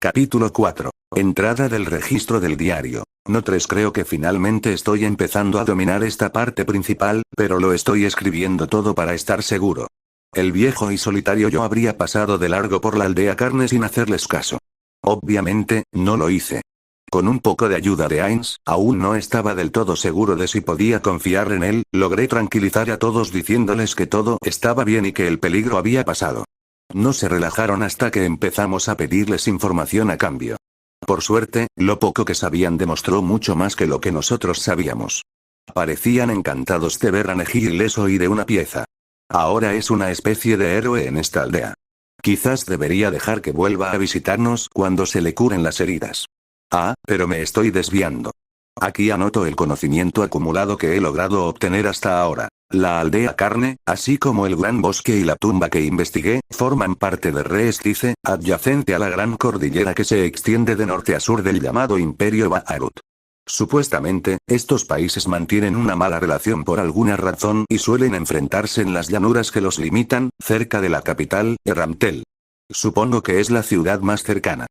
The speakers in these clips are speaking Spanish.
Capítulo 4. Entrada del registro del diario. No 3. Creo que finalmente estoy empezando a dominar esta parte principal, pero lo estoy escribiendo todo para estar seguro. El viejo y solitario yo habría pasado de largo por la aldea Carne sin hacerles caso. Obviamente, no lo hice. Con un poco de ayuda de Ainz, aún no estaba del todo seguro de si podía confiar en él, logré tranquilizar a todos diciéndoles que todo estaba bien y que el peligro había pasado. No se relajaron hasta que empezamos a pedirles información a cambio. Por suerte, lo poco que sabían demostró mucho más que lo que nosotros sabíamos. Parecían encantados de ver a Neji ileso y de una pieza. Ahora es una especie de héroe en esta aldea. Quizás debería dejar que vuelva a visitarnos cuando se le curen las heridas. Pero me estoy desviando. Aquí anoto el conocimiento acumulado que he logrado obtener hasta ahora. La aldea Carne, así como el gran bosque y la tumba que investigué, forman parte de Reestice, adyacente a la gran cordillera que se extiende de norte a sur del llamado Imperio Baharut. Supuestamente, estos países mantienen una mala relación por alguna razón y suelen enfrentarse en las llanuras que los limitan, cerca de la capital, Eramtel. Supongo que es la ciudad más cercana.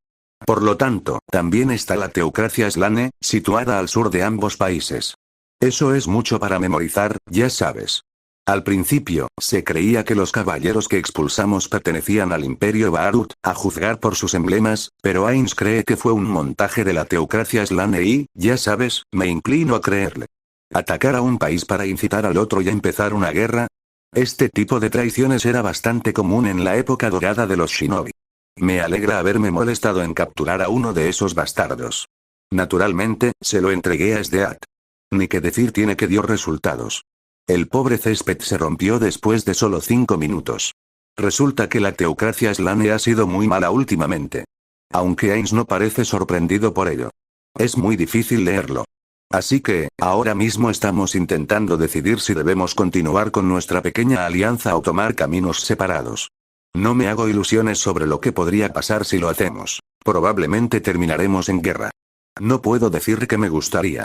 Por lo tanto, también está la teocracia Slane, situada al sur de ambos países. Eso es mucho para memorizar, ya sabes. Al principio, se creía que los caballeros que expulsamos pertenecían al Imperio Baharut, a juzgar por sus emblemas, pero Ainz cree que fue un montaje de la teocracia Slane y, ya sabes, me inclino a creerle. ¿Atacar a un país para incitar al otro y empezar una guerra? Este tipo de traiciones era bastante común en la época dorada de los shinobi. Me alegra haberme molestado en capturar a uno de esos bastardos. Naturalmente, se lo entregué a Sdeat. Ni que decir tiene que dio resultados. El pobre césped se rompió después de solo 5 minutos. Resulta que la teocracia Slane ha sido muy mala últimamente. Aunque Ainz no parece sorprendido por ello. Es muy difícil leerlo. Así que, ahora mismo estamos intentando decidir si debemos continuar con nuestra pequeña alianza o tomar caminos separados. No me hago ilusiones sobre lo que podría pasar si lo hacemos. Probablemente terminaremos en guerra. No puedo decir que me gustaría.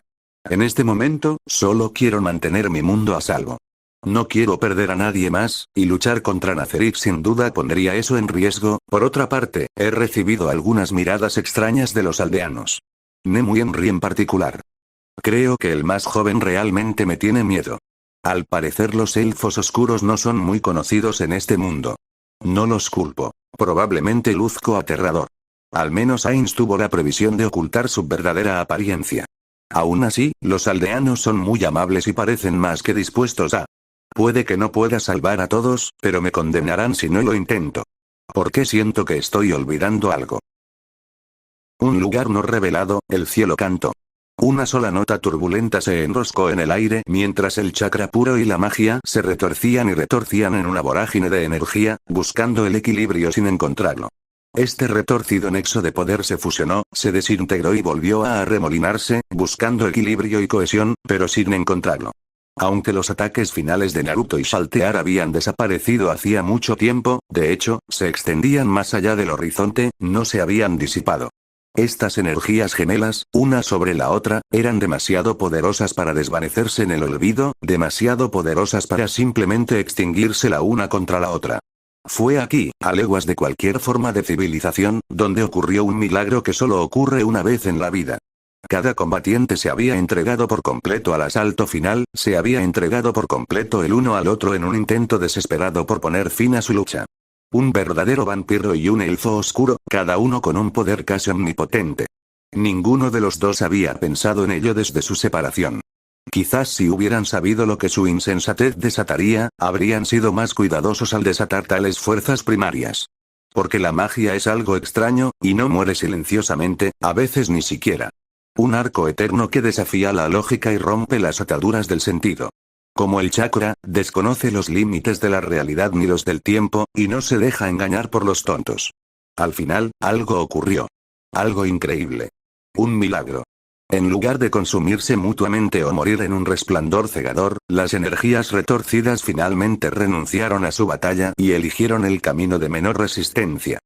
En este momento, solo quiero mantener mi mundo a salvo. No quiero perder a nadie más, y luchar contra Nazerif sin duda pondría eso en riesgo. Por otra parte, he recibido algunas miradas extrañas de los aldeanos. Nemu Henry en particular. Creo que el más joven realmente me tiene miedo. Al parecer los elfos oscuros no son muy conocidos en este mundo. No los culpo. Probablemente luzco aterrador. Al menos Ainz tuvo la previsión de ocultar su verdadera apariencia. Aún así, los aldeanos son muy amables y parecen más que dispuestos a... Puede que no pueda salvar a todos, pero me condenarán si no lo intento. ¿Por qué siento que estoy olvidando algo? Un lugar no revelado, el cielo cantó. Una sola nota turbulenta se enroscó en el aire mientras el chakra puro y la magia se retorcían y retorcían en una vorágine de energía, buscando el equilibrio sin encontrarlo. Este retorcido nexo de poder se fusionó, se desintegró y volvió a arremolinarse, buscando equilibrio y cohesión, pero sin encontrarlo. Aunque los ataques finales de Naruto y Saltear habían desaparecido hacía mucho tiempo, de hecho, se extendían más allá del horizonte, no se habían disipado. Estas energías gemelas, una sobre la otra, eran demasiado poderosas para desvanecerse en el olvido, demasiado poderosas para simplemente extinguirse la una contra la otra. Fue aquí, a leguas de cualquier forma de civilización, donde ocurrió un milagro que solo ocurre una vez en la vida. Cada combatiente se había entregado por completo al asalto final, se había entregado por completo el uno al otro en un intento desesperado por poner fin a su lucha. Un verdadero vampiro y un elfo oscuro, cada uno con un poder casi omnipotente. Ninguno de los dos había pensado en ello desde su separación. Quizás si hubieran sabido lo que su insensatez desataría, habrían sido más cuidadosos al desatar tales fuerzas primarias. Porque la magia es algo extraño, y no muere silenciosamente, a veces ni siquiera. Un arco eterno que desafía la lógica y rompe las ataduras del sentido. Como el chakra, desconoce los límites de la realidad ni los del tiempo, y no se deja engañar por los tontos. Al final, algo ocurrió. Algo increíble. Un milagro. En lugar de consumirse mutuamente o morir en un resplandor cegador, las energías retorcidas finalmente renunciaron a su batalla y eligieron el camino de menor resistencia.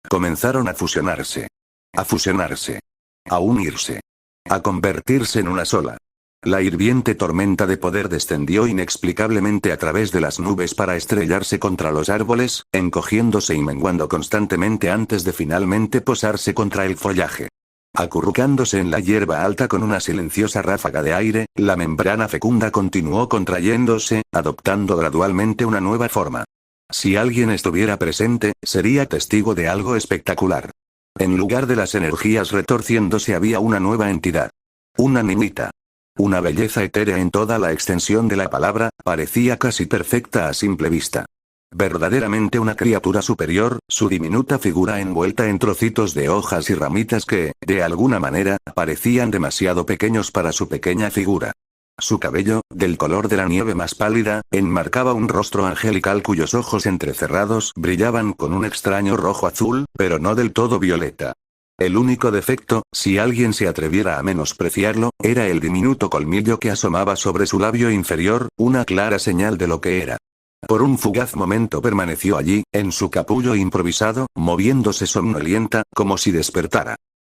Comenzaron a fusionarse. A fusionarse. A unirse. A convertirse en una sola. La hirviente tormenta de poder descendió inexplicablemente a través de las nubes para estrellarse contra los árboles, encogiéndose y menguando constantemente antes de finalmente posarse contra el follaje. Acurrucándose en la hierba alta con una silenciosa ráfaga de aire, la membrana fecunda continuó contrayéndose, adoptando gradualmente una nueva forma. Si alguien estuviera presente, sería testigo de algo espectacular. En lugar de las energías retorciéndose había una nueva entidad. Una nimita. Una belleza etérea en toda la extensión de la palabra, parecía casi perfecta a simple vista. Verdaderamente una criatura superior, su diminuta figura envuelta en trocitos de hojas y ramitas que, de alguna manera, parecían demasiado pequeños para su pequeña figura. Su cabello, del color de la nieve más pálida, enmarcaba un rostro angelical cuyos ojos entrecerrados brillaban con un extraño rojo azul, pero no del todo violeta. El único defecto, si alguien se atreviera a menospreciarlo, era el diminuto colmillo que asomaba sobre su labio inferior, una clara señal de lo que era. Por un fugaz momento permaneció allí, en su capullo improvisado, moviéndose somnolienta, como si despertara.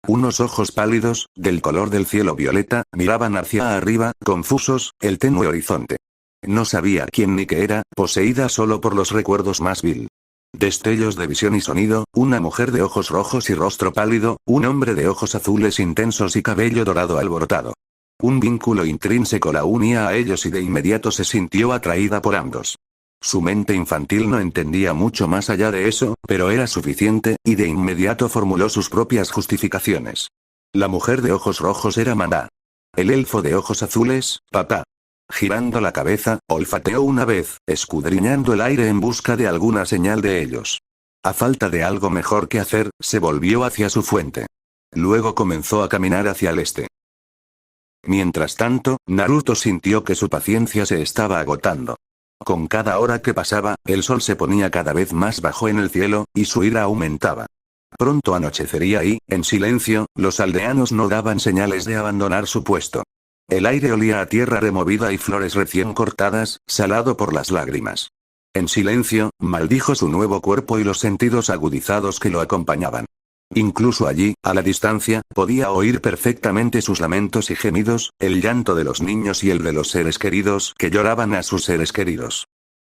Unos ojos pálidos, del color del cielo violeta, miraban hacia arriba, confusos, el tenue horizonte. No sabía quién ni qué era, poseída solo por los recuerdos más vil. Destellos de visión y sonido, una mujer de ojos rojos y rostro pálido, un hombre de ojos azules intensos y cabello dorado alborotado. Un vínculo intrínseco la unía a ellos y de inmediato se sintió atraída por ambos. Su mente infantil no entendía mucho más allá de eso, pero era suficiente, y de inmediato formuló sus propias justificaciones. La mujer de ojos rojos era Maná. El elfo de ojos azules, Papá. Girando la cabeza, olfateó una vez, escudriñando el aire en busca de alguna señal de ellos. A falta de algo mejor que hacer, se volvió hacia su fuente. Luego comenzó a caminar hacia el este. Mientras tanto, Naruto sintió que su paciencia se estaba agotando. Con cada hora que pasaba, el sol se ponía cada vez más bajo en el cielo, y su ira aumentaba. Pronto anochecería y, en silencio, los aldeanos no daban señales de abandonar su puesto. El aire olía a tierra removida y flores recién cortadas, salado por las lágrimas. En silencio, maldijo su nuevo cuerpo y los sentidos agudizados que lo acompañaban. Incluso allí, a la distancia, podía oír perfectamente sus lamentos y gemidos, el llanto de los niños y el de los seres queridos que lloraban a sus seres queridos.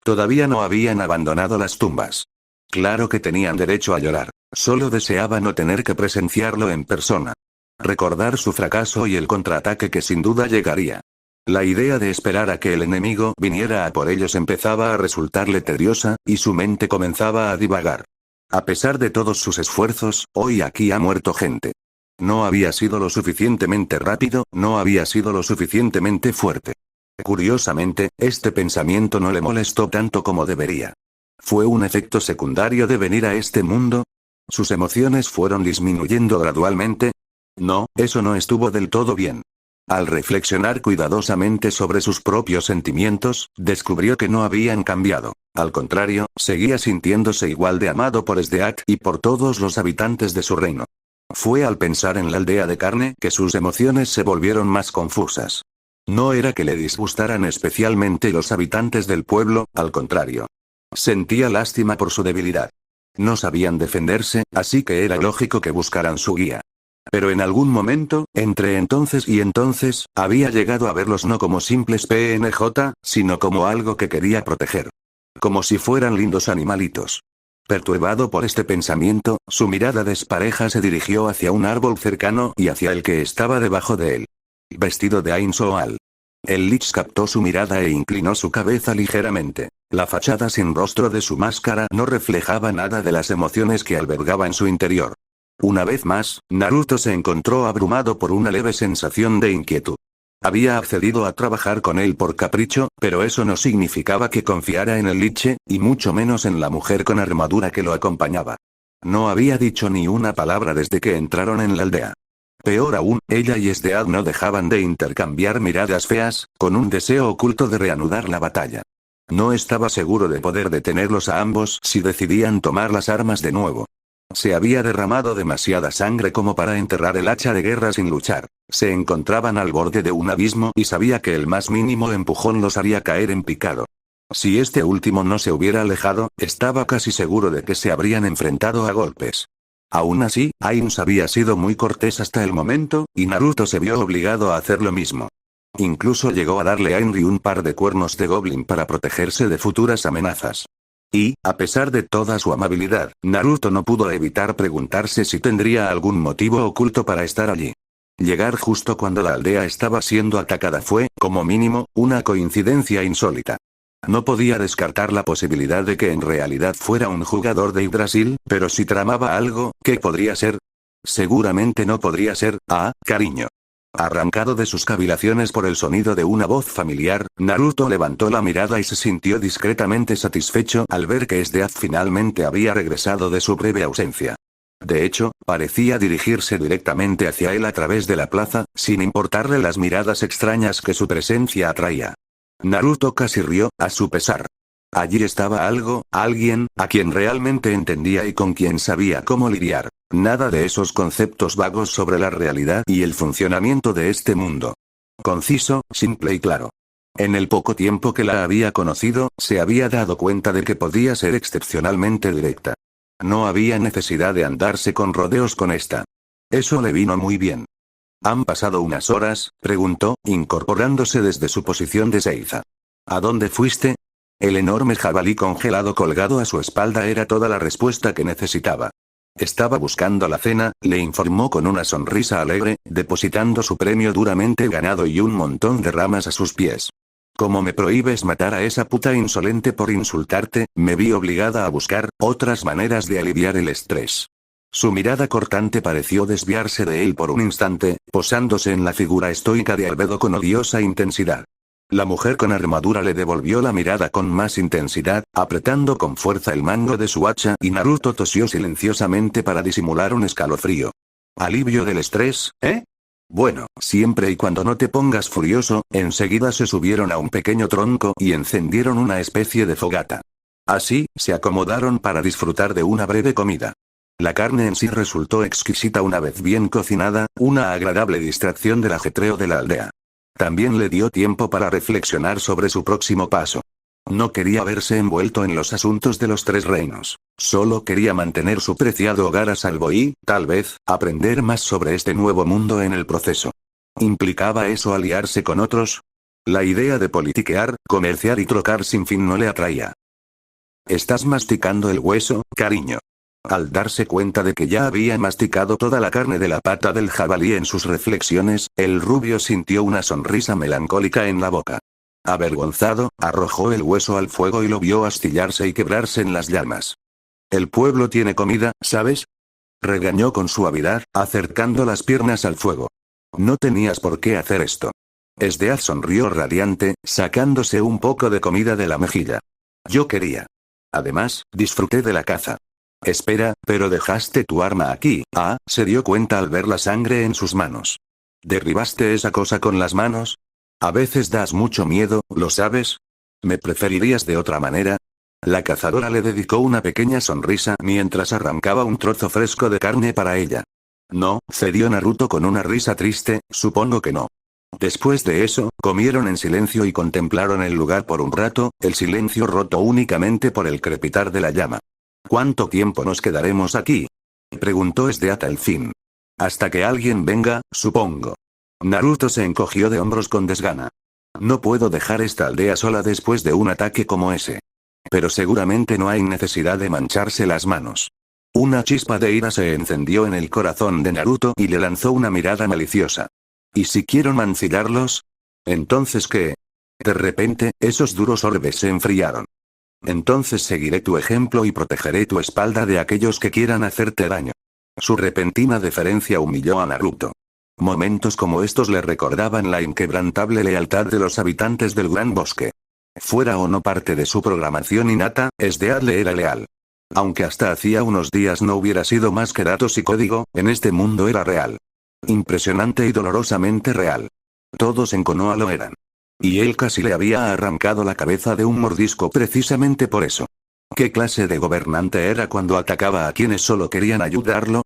Todavía no habían abandonado las tumbas. Claro que tenían derecho a llorar, solo deseaba no tener que presenciarlo en persona. Recordar su fracaso y el contraataque que sin duda llegaría. La idea de esperar a que el enemigo viniera a por ellos empezaba a resultarle tediosa, y su mente comenzaba a divagar. A pesar de todos sus esfuerzos, hoy aquí ha muerto gente. No había sido lo suficientemente rápido, no había sido lo suficientemente fuerte. Curiosamente, este pensamiento no le molestó tanto como debería. ¿Fue un efecto secundario de venir a este mundo? ¿Sus emociones fueron disminuyendo gradualmente? No, eso no estuvo del todo bien. Al reflexionar cuidadosamente sobre sus propios sentimientos, descubrió que no habían cambiado. Al contrario, seguía sintiéndose igual de amado por Sdeat y por todos los habitantes de su reino. Fue al pensar en la aldea de carne que sus emociones se volvieron más confusas. No era que le disgustaran especialmente los habitantes del pueblo, al contrario. Sentía lástima por su debilidad. No sabían defenderse, así que era lógico que buscaran su guía. Pero en algún momento, entre entonces y entonces, había llegado a verlos no como simples PNJ, sino como algo que quería proteger. Como si fueran lindos animalitos. Perturbado por este pensamiento, su mirada despareja se dirigió hacia un árbol cercano y hacia el que estaba debajo de él. Vestido de Ain Soal. El Lich captó su mirada e inclinó su cabeza ligeramente. La fachada sin rostro de su máscara no reflejaba nada de las emociones que albergaba en su interior. Una vez más, Naruto se encontró abrumado por una leve sensación de inquietud. Había accedido a trabajar con él por capricho, pero eso no significaba que confiara en el Liche, y mucho menos en la mujer con armadura que lo acompañaba. No había dicho ni una palabra desde que entraron en la aldea. Peor aún, ella y Sdead no dejaban de intercambiar miradas feas, con un deseo oculto de reanudar la batalla. No estaba seguro de poder detenerlos a ambos si decidían tomar las armas de nuevo. Se había derramado demasiada sangre como para enterrar el hacha de guerra sin luchar. Se encontraban al borde de un abismo y sabía que el más mínimo empujón los haría caer en picado. Si este último no se hubiera alejado, estaba casi seguro de que se habrían enfrentado a golpes. Aún así, Ainz había sido muy cortés hasta el momento, y Naruto se vio obligado a hacer lo mismo. Incluso llegó a darle a Henry un par de cuernos de goblin para protegerse de futuras amenazas. Y, a pesar de toda su amabilidad, Naruto no pudo evitar preguntarse si tendría algún motivo oculto para estar allí. Llegar justo cuando la aldea estaba siendo atacada fue, como mínimo, una coincidencia insólita. No podía descartar la posibilidad de que en realidad fuera un jugador de Yggdrasil, pero si tramaba algo, ¿qué podría ser? Seguramente no podría ser, cariño. Arrancado de sus cavilaciones por el sonido de una voz familiar, Naruto levantó la mirada y se sintió discretamente satisfecho al ver que Sdeath finalmente había regresado de su breve ausencia. De hecho, parecía dirigirse directamente hacia él a través de la plaza, sin importarle las miradas extrañas que su presencia atraía. Naruto casi rió, a su pesar. Allí estaba alguien, a quien realmente entendía y con quien sabía cómo lidiar. Nada de esos conceptos vagos sobre la realidad y el funcionamiento de este mundo. Conciso, simple y claro. En el poco tiempo que la había conocido, se había dado cuenta de que podía ser excepcionalmente directa. No había necesidad de andarse con rodeos con esta. Eso le vino muy bien. ¿Han pasado unas horas?, preguntó, incorporándose desde su posición de Seiza. ¿A dónde fuiste? El enorme jabalí congelado colgado a su espalda era toda la respuesta que necesitaba. Estaba buscando la cena, le informó con una sonrisa alegre, depositando su premio duramente ganado y un montón de ramas a sus pies. Como me prohíbes matar a esa puta insolente por insultarte, me vi obligada a buscar otras maneras de aliviar el estrés. Su mirada cortante pareció desviarse de él por un instante, posándose en la figura estoica de Albedo con odiosa intensidad. La mujer con armadura le devolvió la mirada con más intensidad, apretando con fuerza el mango de su hacha y Naruto tosió silenciosamente para disimular un escalofrío. ¿Alivio del estrés, Bueno, siempre y cuando no te pongas furioso. Enseguida se subieron a un pequeño tronco y encendieron una especie de fogata. Así, se acomodaron para disfrutar de una breve comida. La carne en sí resultó exquisita una vez bien cocinada, una agradable distracción del ajetreo de la aldea. También le dio tiempo para reflexionar sobre su próximo paso. No quería verse envuelto en los asuntos de los tres reinos. Solo quería mantener su preciado hogar a salvo y, tal vez, aprender más sobre este nuevo mundo en el proceso. ¿Implicaba eso aliarse con otros? La idea de politiquear, comerciar y trocar sin fin no le atraía. ¿Estás masticando el hueso, cariño? Al darse cuenta de que ya había masticado toda la carne de la pata del jabalí en sus reflexiones, el rubio sintió una sonrisa melancólica en la boca. Avergonzado, arrojó el hueso al fuego y lo vio astillarse y quebrarse en las llamas. El pueblo tiene comida, ¿sabes? Regañó con suavidad, acercando las piernas al fuego. No tenías por qué hacer esto. Sdeath sonrió radiante, sacándose un poco de comida de la mejilla. Yo quería. Además, disfruté de la caza. Espera, pero dejaste tu arma aquí, se dio cuenta al ver la sangre en sus manos. ¿Derribaste esa cosa con las manos? A veces das mucho miedo, ¿lo sabes? ¿Me preferirías de otra manera? La cazadora le dedicó una pequeña sonrisa mientras arrancaba un trozo fresco de carne para ella. No, cedió Naruto con una risa triste, supongo que no. Después de eso, comieron en silencio y contemplaron el lugar por un rato, el silencio roto únicamente por el crepitar de la llama. ¿Cuánto tiempo nos quedaremos aquí?, preguntó Sdeath al fin. Hasta que alguien venga, supongo. Naruto se encogió de hombros con desgana. No puedo dejar esta aldea sola después de un ataque como ese. Pero seguramente no hay necesidad de mancharse las manos. Una chispa de ira se encendió en el corazón de Naruto y le lanzó una mirada maliciosa. ¿Y si quiero mancillarlos? ¿Entonces qué? De repente, esos duros orbes se enfriaron. Entonces seguiré tu ejemplo y protegeré tu espalda de aquellos que quieran hacerte daño. Su repentina deferencia humilló a Naruto. Momentos como estos le recordaban la inquebrantable lealtad de los habitantes del Gran Bosque. Fuera o no parte de su programación innata, Sdeath le era leal. Aunque hasta hacía unos días no hubiera sido más que datos y código, en este mundo era real. Impresionante y dolorosamente real. Todos en Konoha lo eran. Y él casi le había arrancado la cabeza de un mordisco precisamente por eso. ¿Qué clase de gobernante era cuando atacaba a quienes solo querían ayudarlo?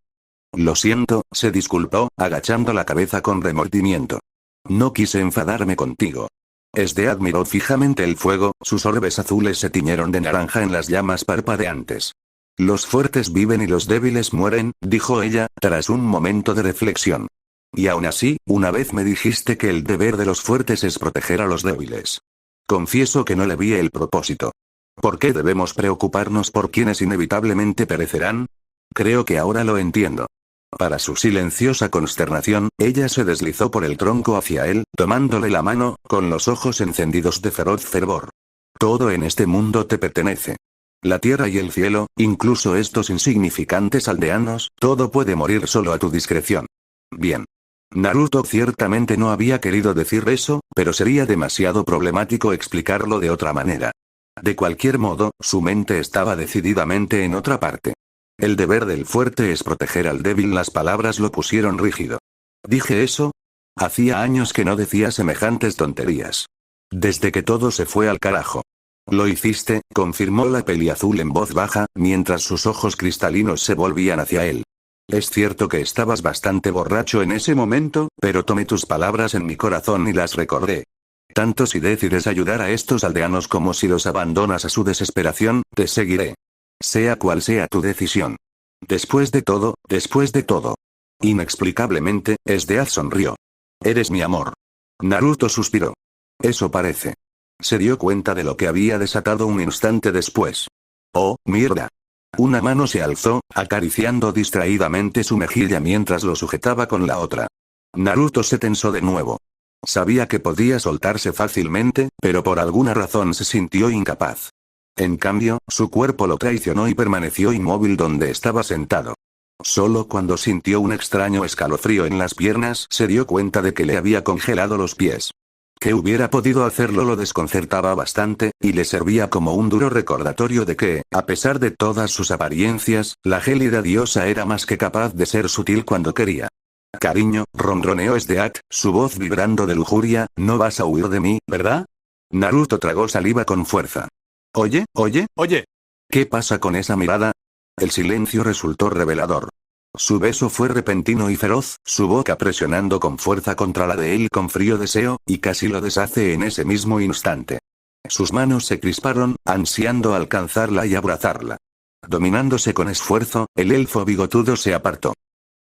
Lo siento, se disculpó, agachando la cabeza con remordimiento. No quise enfadarme contigo. Sdeath miró fijamente el fuego, sus orbes azules se tiñeron de naranja en las llamas parpadeantes. Los fuertes viven y los débiles mueren, dijo ella, tras un momento de reflexión. Y aún así, una vez me dijiste que el deber de los fuertes es proteger a los débiles. Confieso que no le vi el propósito. ¿Por qué debemos preocuparnos por quienes inevitablemente perecerán? Creo que ahora lo entiendo. Para su silenciosa consternación, ella se deslizó por el tronco hacia él, tomándole la mano, con los ojos encendidos de feroz fervor. Todo en este mundo te pertenece. La tierra y el cielo, incluso estos insignificantes aldeanos, todo puede morir solo a tu discreción. Bien. Naruto ciertamente no había querido decir eso, pero sería demasiado problemático explicarlo de otra manera. De cualquier modo, su mente estaba decididamente en otra parte. El deber del fuerte es proteger al débil. Las palabras lo pusieron rígido. ¿Dije eso? Hacía años que no decía semejantes tonterías. Desde que todo se fue al carajo. Lo hiciste, confirmó la peliazul en voz baja, mientras sus ojos cristalinos se volvían hacia él. Es cierto que estabas bastante borracho en ese momento, pero tomé tus palabras en mi corazón y las recordé. Tanto si decides ayudar a estos aldeanos como si los abandonas a su desesperación, te seguiré. Sea cual sea tu decisión. Después de todo. Inexplicablemente, Esdeath sonrió. Eres mi amor. Naruto suspiró. Eso parece. Se dio cuenta de lo que había desatado un instante después. Oh, mierda. Una mano se alzó, acariciando distraídamente su mejilla mientras lo sujetaba con la otra. Naruto se tensó de nuevo. Sabía que podía soltarse fácilmente, pero por alguna razón se sintió incapaz. En cambio, su cuerpo lo traicionó y permaneció inmóvil donde estaba sentado. Solo cuando sintió un extraño escalofrío en las piernas se dio cuenta de que le había congelado los pies. Que hubiera podido hacerlo lo desconcertaba bastante, y le servía como un duro recordatorio de que, a pesar de todas sus apariencias, la gélida diosa era más que capaz de ser sutil cuando quería. Cariño, ronroneó Esdeath, su voz vibrando de lujuria, no vas a huir de mí, ¿verdad? Naruto tragó saliva con fuerza. Oye. ¿Qué pasa con esa mirada? El silencio resultó revelador. Su beso fue repentino y feroz, su boca presionando con fuerza contra la de él con frío deseo, y casi lo deshace en ese mismo instante. Sus manos se crisparon, ansiando alcanzarla y abrazarla. Dominándose con esfuerzo, el elfo bigotudo se apartó.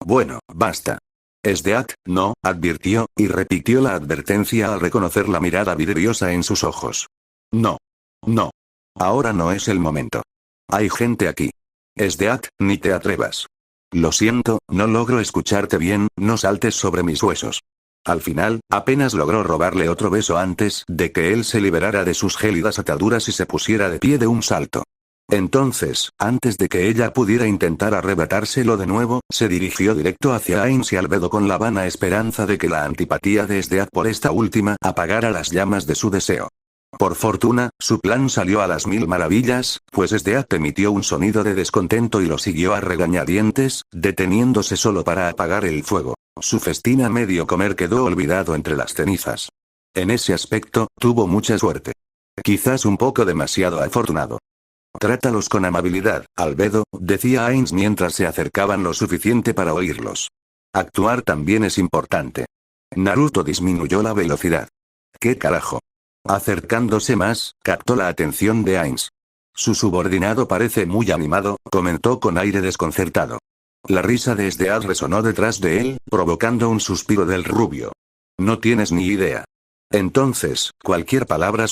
Bueno, basta. Esdeath, no, advirtió, y repitió la advertencia al reconocer la mirada vidriosa en sus ojos. No. Ahora no es el momento. Hay gente aquí. Esdeath, ni te atrevas. Lo siento, no logro escucharte bien, no saltes sobre mis huesos. Al final, apenas logró robarle otro beso antes de que él se liberara de sus gélidas ataduras y se pusiera de pie de un salto. Entonces, antes de que ella pudiera intentar arrebatárselo de nuevo, se dirigió directo hacia Ainz y Albedo con la vana esperanza de que la antipatía de Esdeath por esta última apagara las llamas de su deseo. Por fortuna, su plan salió a las mil maravillas, pues Esdeath emitió un sonido de descontento y lo siguió a regañadientes, deteniéndose solo para apagar el fuego. Su festín a medio comer quedó olvidado entre las cenizas. En ese aspecto, tuvo mucha suerte. Quizás un poco demasiado afortunado. Trátalos con amabilidad, Albedo, decía Ainz mientras se acercaban lo suficiente para oírlos. Actuar también es importante. Naruto disminuyó la velocidad. ¿Qué carajo? Acercándose más, captó la atención de Ainz. Su subordinado parece muy animado, comentó con aire desconcertado. La risa de Esdeath resonó detrás de él, provocando un suspiro del rubio. No tienes ni idea. Entonces, cualquier palabra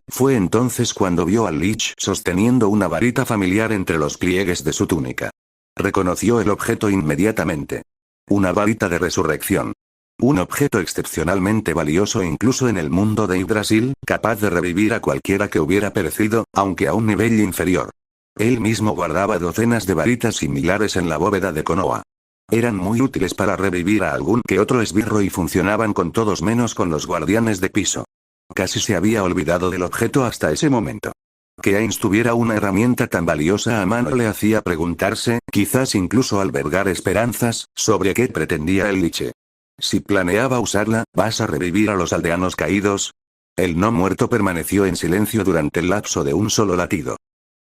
fue entonces cuando vio al Lich sosteniendo una varita familiar entre los pliegues de su túnica. Reconoció el objeto inmediatamente. Una varita de resurrección. Un objeto excepcionalmente valioso incluso en el mundo de Yggdrasil, capaz de revivir a cualquiera que hubiera perecido, aunque a un nivel inferior. Él mismo guardaba docenas de varitas similares en la bóveda de Konoha. Eran muy útiles para revivir a algún que otro esbirro y funcionaban con todos menos con los guardianes de piso. Casi se había olvidado del objeto hasta ese momento. Que Ainz tuviera una herramienta tan valiosa a mano le hacía preguntarse, quizás incluso albergar esperanzas, sobre qué pretendía el Liche. Si planeaba usarla, ¿vas a revivir a los aldeanos caídos? El no muerto permaneció en silencio durante el lapso de un solo latido.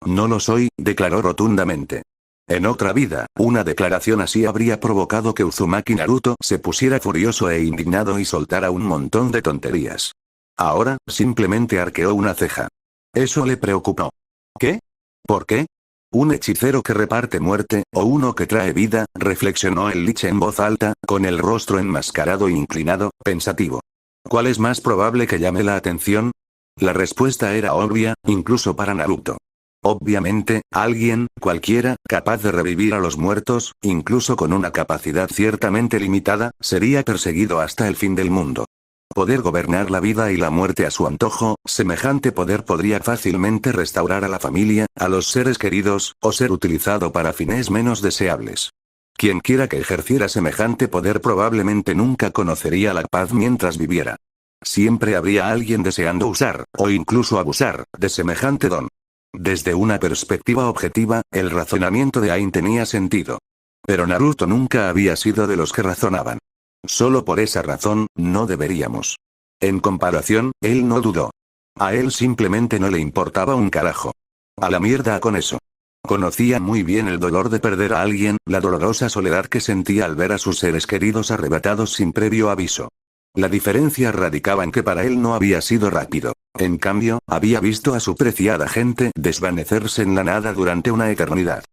No lo soy, declaró rotundamente. En otra vida, una declaración así habría provocado que Uzumaki Naruto se pusiera furioso e indignado y soltara un montón de tonterías. Ahora, simplemente arqueó una ceja. Eso le preocupó. ¿Qué? ¿Por qué? ¿Un hechicero que reparte muerte, o uno que trae vida?, reflexionó el Lich en voz alta, con el rostro enmascarado e inclinado, pensativo. ¿Cuál es más probable que llame la atención? La respuesta era obvia, incluso para Naruto. Obviamente, alguien, cualquiera, capaz de revivir a los muertos, incluso con una capacidad ciertamente limitada, sería perseguido hasta el fin del mundo. Poder gobernar la vida y la muerte a su antojo, semejante poder podría fácilmente restaurar a la familia, a los seres queridos, o ser utilizado para fines menos deseables. Quien quiera que ejerciera semejante poder probablemente nunca conocería la paz mientras viviera. Siempre habría alguien deseando usar, o incluso abusar, de semejante don. Desde una perspectiva objetiva, el razonamiento de Ain tenía sentido. Pero Naruto nunca había sido de los que razonaban. Solo por esa razón, no deberíamos. En comparación, él no dudó. A él simplemente no le importaba un carajo. A la mierda con eso. Conocía muy bien el dolor de perder a alguien, la dolorosa soledad que sentía al ver a sus seres queridos arrebatados sin previo aviso. La diferencia radicaba en que para él no había sido rápido. En cambio, había visto a su preciada gente desvanecerse en la nada durante una eternidad.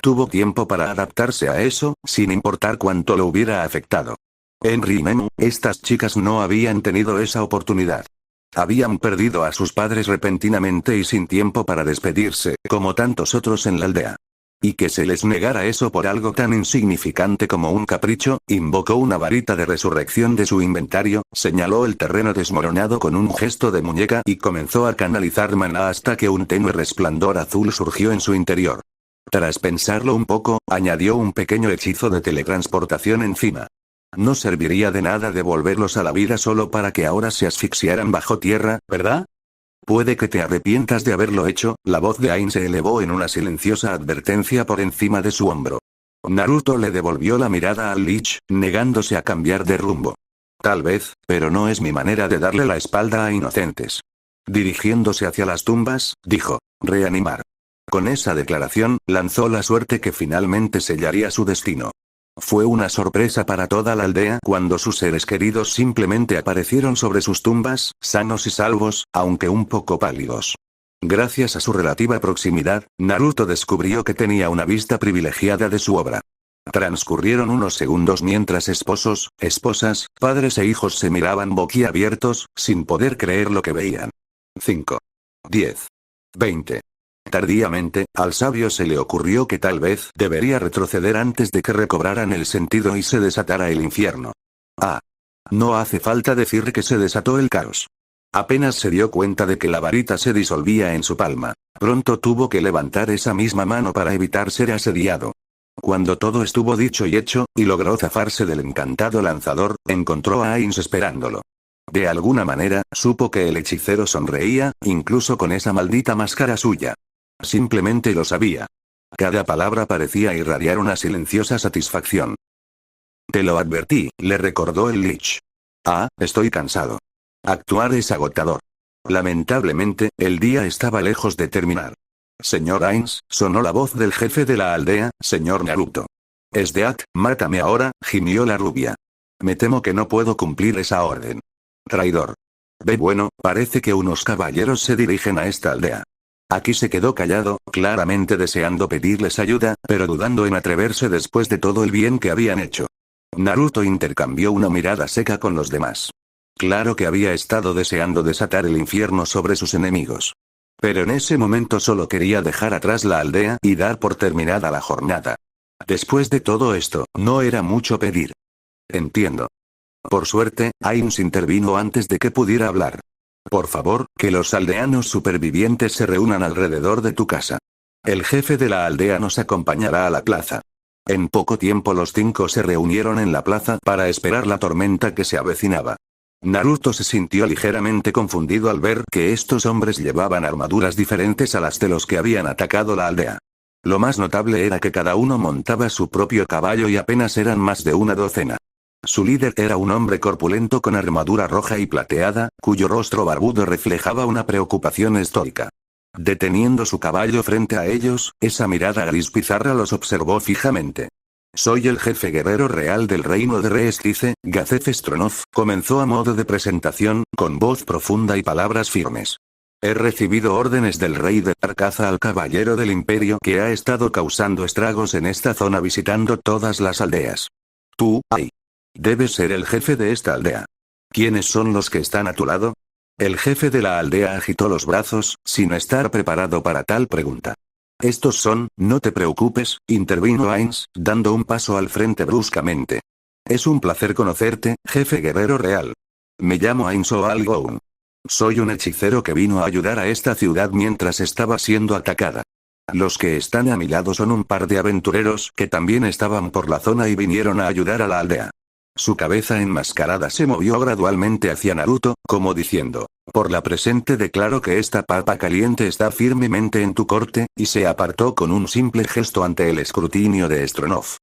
Tuvo tiempo para adaptarse a eso, sin importar cuánto lo hubiera afectado. Henry y Nemu, estas chicas no habían tenido esa oportunidad. Habían perdido a sus padres repentinamente y sin tiempo para despedirse, como tantos otros en la aldea. Y que se les negara eso por algo tan insignificante como un capricho, invocó una varita de resurrección de su inventario, señaló el terreno desmoronado con un gesto de muñeca y comenzó a canalizar maná hasta que un tenue resplandor azul surgió en su interior. Tras pensarlo un poco, añadió un pequeño hechizo de teletransportación encima. No serviría de nada devolverlos a la vida solo para que ahora se asfixiaran bajo tierra, ¿verdad? Puede que te arrepientas de haberlo hecho. La voz de Ain se elevó en una silenciosa advertencia por encima de su hombro. Naruto le devolvió la mirada al Lich, negándose a cambiar de rumbo. Tal vez, pero no es mi manera de darle la espalda a inocentes. Dirigiéndose hacia las tumbas, dijo, reanimar. Con esa declaración, lanzó la suerte que finalmente sellaría su destino. Fue una sorpresa para toda la aldea cuando sus seres queridos simplemente aparecieron sobre sus tumbas, sanos y salvos, aunque un poco pálidos. Gracias a su relativa proximidad, Naruto descubrió que tenía una vista privilegiada de su obra. Transcurrieron unos segundos mientras esposos, esposas, padres e hijos se miraban boquiabiertos, sin poder creer lo que veían. 5. 10. 20. Tardíamente, al sabio se le ocurrió que tal vez debería retroceder antes de que recobraran el sentido y se desatara el infierno. Ah. No hace falta decir que se desató el caos. Apenas se dio cuenta de que la varita se disolvía en su palma. Pronto tuvo que levantar esa misma mano para evitar ser asediado. Cuando todo estuvo dicho y hecho, y logró zafarse del encantado lanzador, encontró a Ainz esperándolo. De alguna manera, supo que el hechicero sonreía, incluso con esa maldita máscara suya. Simplemente lo sabía. Cada palabra parecía irradiar una silenciosa satisfacción. Te lo advertí, le recordó el Lich. Ah, estoy cansado. Actuar es agotador. Lamentablemente, el día estaba lejos de terminar. Señor Ainz, sonó la voz del jefe de la aldea, señor Naruto. Esdeat, mátame ahora, gimió la rubia. Me temo que no puedo cumplir esa orden. Traidor. Ve bueno, parece que unos caballeros se dirigen a esta aldea. Aquí se quedó callado, claramente deseando pedirles ayuda, pero dudando en atreverse después de todo el bien que habían hecho. Naruto intercambió una mirada seca con los demás. Claro que había estado deseando desatar el infierno sobre sus enemigos. Pero en ese momento solo quería dejar atrás la aldea y dar por terminada la jornada. Después de todo esto, no era mucho pedir. Entiendo. Por suerte, Ainz intervino antes de que pudiera hablar. Por favor, que los aldeanos supervivientes se reúnan alrededor de tu casa. El jefe de la aldea nos acompañará a la plaza. En poco tiempo los 5 se reunieron en la plaza para esperar la tormenta que se avecinaba. Naruto se sintió ligeramente confundido al ver que estos hombres llevaban armaduras diferentes a las de los que habían atacado la aldea. Lo más notable era que cada uno montaba su propio caballo y apenas eran más de una docena. Su líder era un hombre corpulento con armadura roja y plateada, cuyo rostro barbudo reflejaba una preocupación estoica. Deteniendo su caballo frente a ellos, esa mirada gris pizarra los observó fijamente. Soy el jefe guerrero real del reino de Reestice, Gazef Stronov, comenzó a modo de presentación, con voz profunda y palabras firmes. He recibido órdenes del rey de Tarkaza al caballero del imperio que ha estado causando estragos en esta zona visitando todas las aldeas. Tú, ay. Debes ser el jefe de esta aldea. ¿Quiénes son los que están a tu lado? El jefe de la aldea agitó los brazos, sin estar preparado para tal pregunta. Estos son, no te preocupes, intervino Ainz, dando un paso al frente bruscamente. Es un placer conocerte, jefe guerrero real. Me llamo Ainz O'Algoun. Soy un hechicero que vino a ayudar a esta ciudad mientras estaba siendo atacada. Los que están a mi lado son un par de aventureros que también estaban por la zona y vinieron a ayudar a la aldea. Su cabeza enmascarada se movió gradualmente hacia Naruto, como diciendo, por la presente declaro que esta papa caliente está firmemente en tu corte, y se apartó con un simple gesto ante el escrutinio de Stronov.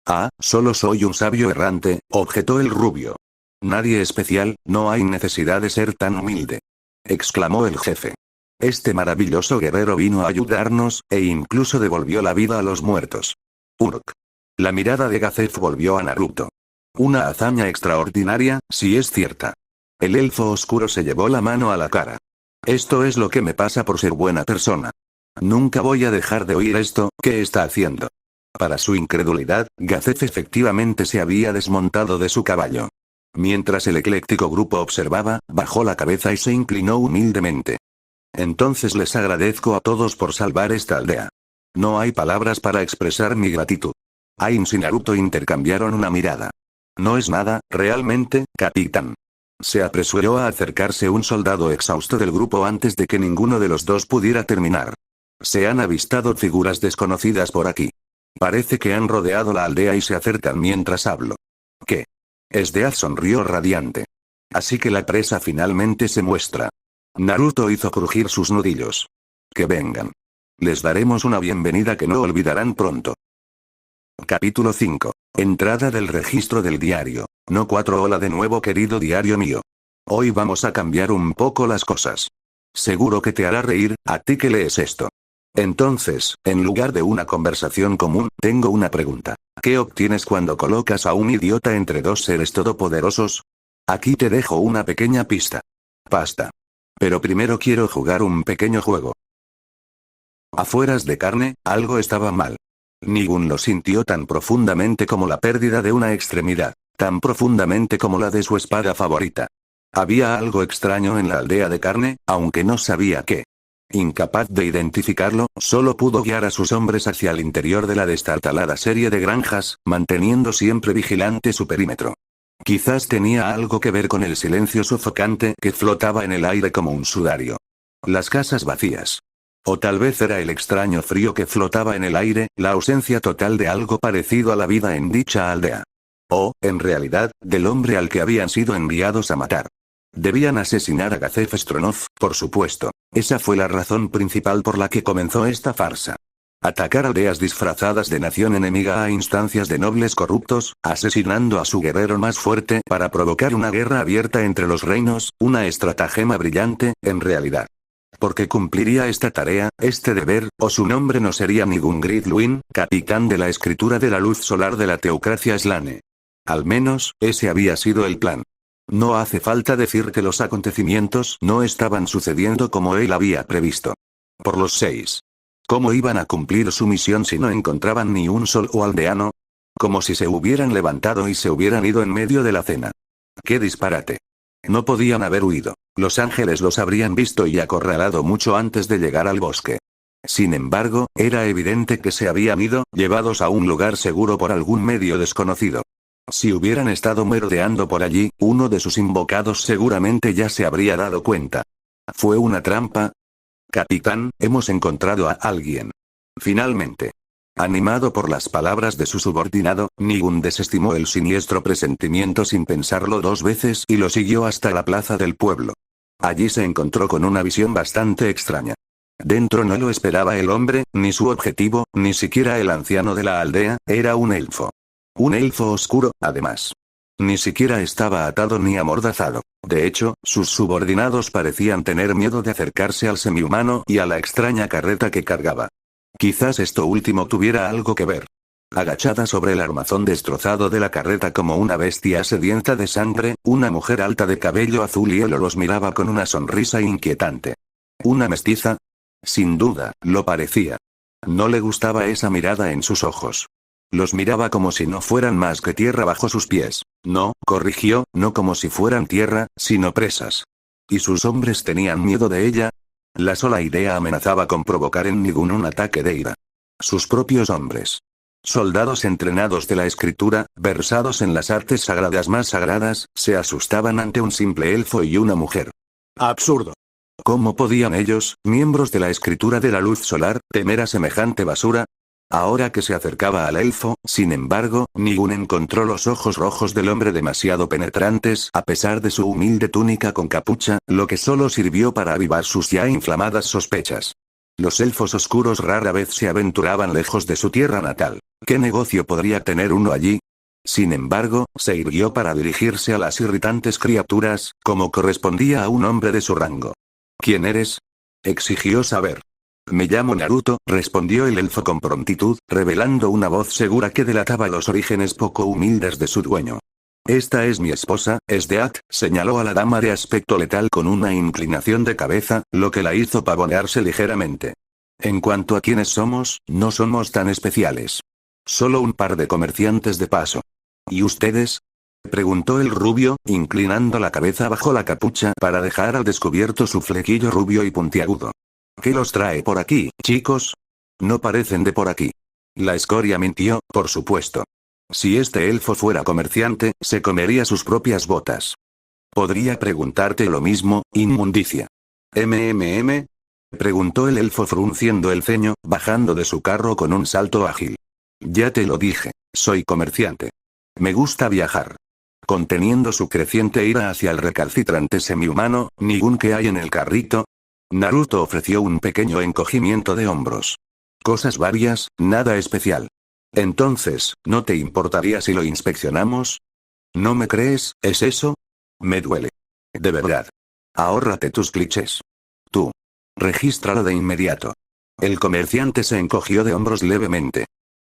Ah, solo soy un sabio errante, objetó el rubio. Nadie especial, no hay necesidad de ser tan humilde. Exclamó el jefe. Este maravilloso guerrero vino a ayudarnos, e incluso devolvió la vida a los muertos. Uruk. La mirada de Gazef volvió a Naruto. Una hazaña extraordinaria, si es cierta. El elfo oscuro se llevó la mano a la cara. Esto es lo que me pasa por ser buena persona. Nunca voy a dejar de oír esto, ¿qué está haciendo? Para su incredulidad, Gazef efectivamente se había desmontado de su caballo. Mientras el ecléctico grupo observaba, bajó la cabeza y se inclinó humildemente. Entonces les agradezco a todos por salvar esta aldea. No hay palabras para expresar mi gratitud. Ainz y Naruto intercambiaron una mirada. No es nada, realmente, capitán. Se apresuró a acercarse un soldado exhausto del grupo antes de que ninguno de los dos pudiera terminar. Se han avistado figuras desconocidas por aquí. Parece que han rodeado la aldea y se acercan mientras hablo. ¿Qué? Esdeaz sonrió radiante. Así que la presa finalmente se muestra. Naruto hizo crujir sus nudillos. Que vengan. Les daremos una bienvenida que no olvidarán pronto. Capítulo 5. Entrada del registro del diario. No 4. Hola de nuevo querido diario mío. Hoy vamos a cambiar un poco las cosas. Seguro que te hará reír, a ti que lees esto. Entonces, en lugar de una conversación común, tengo una pregunta. ¿Qué obtienes cuando colocas a un idiota entre dos seres todopoderosos? Aquí te dejo una pequeña pista. Pasta. Pero primero quiero jugar un pequeño juego. Afueras de carne, algo estaba mal. Nigun lo sintió tan profundamente como la pérdida de una extremidad, tan profundamente como la de su espada favorita. Había algo extraño en la aldea de carne, aunque no sabía qué. Incapaz de identificarlo, solo pudo guiar a sus hombres hacia el interior de la destartalada serie de granjas, manteniendo siempre vigilante su perímetro. Quizás tenía algo que ver con el silencio sofocante que flotaba en el aire como un sudario. Las casas vacías. O tal vez era el extraño frío que flotaba en el aire, la ausencia total de algo parecido a la vida en dicha aldea. O, en realidad, del hombre al que habían sido enviados a matar. Debían asesinar a Gazef Stronov, por supuesto. Esa fue la razón principal por la que comenzó esta farsa. Atacar aldeas disfrazadas de nación enemiga a instancias de nobles corruptos, asesinando a su guerrero más fuerte para provocar una guerra abierta entre los reinos, una estratagema brillante, en realidad. Porque cumpliría esta tarea, este deber, o su nombre no sería Nigun Gridluin, capitán de la escritura de la luz solar de la teocracia Slane. Al menos, ese había sido el plan. No hace falta decir que los acontecimientos no estaban sucediendo como él había previsto. Por los 6. ¿Cómo iban a cumplir su misión si no encontraban ni un solo aldeano? Como si se hubieran levantado y se hubieran ido en medio de la cena. ¡Qué disparate! No podían haber huido. Los ángeles los habrían visto y acorralado mucho antes de llegar al bosque. Sin embargo, era evidente que se habían ido, llevados a un lugar seguro por algún medio desconocido. Si hubieran estado merodeando por allí, uno de sus invocados seguramente ya se habría dado cuenta. ¿Fue una trampa? Capitán, hemos encontrado a alguien. Finalmente. Animado por las palabras de su subordinado, Nigun desestimó el siniestro presentimiento sin pensarlo dos veces y lo siguió hasta la plaza del pueblo. Allí se encontró con una visión bastante extraña. Dentro no lo esperaba el hombre, ni su objetivo, ni siquiera el anciano de la aldea, era un elfo. Un elfo oscuro, además. Ni siquiera estaba atado ni amordazado. De hecho, sus subordinados parecían tener miedo de acercarse al semihumano y a la extraña carreta que cargaba. Quizás esto último tuviera algo que ver. Agachada sobre el armazón destrozado de la carreta como una bestia sedienta de sangre, una mujer alta de cabello azul y hielo los miraba con una sonrisa inquietante. ¿Una mestiza? Sin duda, lo parecía. No le gustaba esa mirada en sus ojos. Los miraba como si no fueran más que tierra bajo sus pies. No, corrigió, no como si fueran tierra, sino presas. ¿Y sus hombres tenían miedo de ella? La sola idea amenazaba con provocar en Nigun un ataque de ira. Sus propios hombres. Soldados entrenados de la escritura, versados en las artes sagradas más sagradas, se asustaban ante un simple elfo y una mujer. Absurdo. ¿Cómo podían ellos, miembros de la escritura de la luz solar, temer a semejante basura? Ahora que se acercaba al elfo, sin embargo, Nigun encontró los ojos rojos del hombre demasiado penetrantes, a pesar de su humilde túnica con capucha, lo que solo sirvió para avivar sus ya inflamadas sospechas. Los elfos oscuros rara vez se aventuraban lejos de su tierra natal. ¿Qué negocio podría tener uno allí? Sin embargo, se irguió para dirigirse a las irritantes criaturas, como correspondía a un hombre de su rango. ¿Quién eres? Exigió saber. Me llamo Naruto, respondió el elfo con prontitud, revelando una voz segura que delataba los orígenes poco humildes de su dueño. Esta es mi esposa, Esdeat, señaló a la dama de aspecto letal con una inclinación de cabeza, lo que la hizo pavonearse ligeramente. En cuanto a quiénes somos, no somos tan especiales. Solo un par de comerciantes de paso. ¿Y ustedes? Preguntó el rubio, inclinando la cabeza bajo la capucha para dejar al descubierto su flequillo rubio y puntiagudo. ¿Qué los trae por aquí, chicos? No parecen de por aquí. La escoria mintió, por supuesto. Si este elfo fuera comerciante, se comería sus propias botas. Podría preguntarte lo mismo, inmundicia. ¿MMM? Preguntó el elfo frunciendo el ceño, bajando de su carro con un salto ágil. Ya te lo dije, soy comerciante. Me gusta viajar. Conteniendo su creciente ira hacia el recalcitrante semihumano, Nigun que hay en el carrito. Naruto ofreció un pequeño encogimiento de hombros. Cosas varias, nada especial. Entonces, ¿no te importaría si lo inspeccionamos? ¿No me crees, es eso? Me duele. De verdad. Ahórrate tus clichés. Tú. Regístralo de inmediato. El comerciante se encogió de hombros levemente.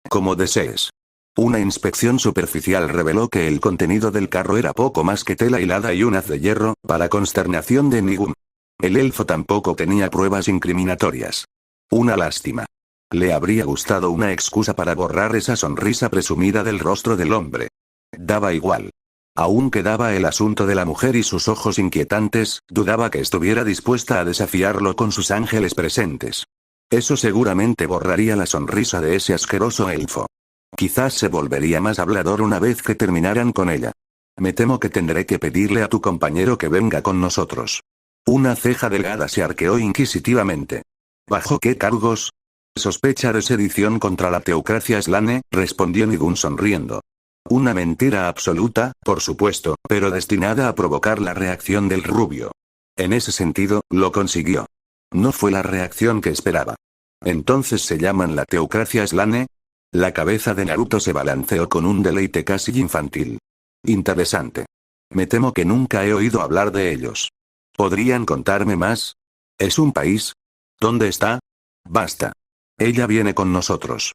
Como desees. Una inspección superficial reveló que el contenido del carro era poco más que tela hilada y un haz de hierro, para consternación de Nigun. El elfo tampoco tenía pruebas incriminatorias. Una lástima. Le habría gustado una excusa para borrar esa sonrisa presumida del rostro del hombre. Daba igual. Aún quedaba el asunto de la mujer y sus ojos inquietantes, dudaba que estuviera dispuesta a desafiarlo con sus ángeles presentes. Eso seguramente borraría la sonrisa de ese asqueroso elfo. Quizás se volvería más hablador una vez que terminaran con ella. Me temo que tendré que pedirle a tu compañero que venga con nosotros. Una ceja delgada se arqueó inquisitivamente. ¿Bajo qué cargos? Sospecha de sedición contra la teocracia Slane, respondió Nigun sonriendo. Una mentira absoluta, por supuesto, pero destinada a provocar la reacción del rubio. En ese sentido, lo consiguió. No fue la reacción que esperaba. ¿Entonces se llaman la teocracia Slane? La cabeza de Naruto se balanceó con un deleite casi infantil. Interesante. Me temo que nunca he oído hablar de ellos. ¿Podrían contarme más? ¿Es un país? ¿Dónde está? Basta. Ella viene con nosotros.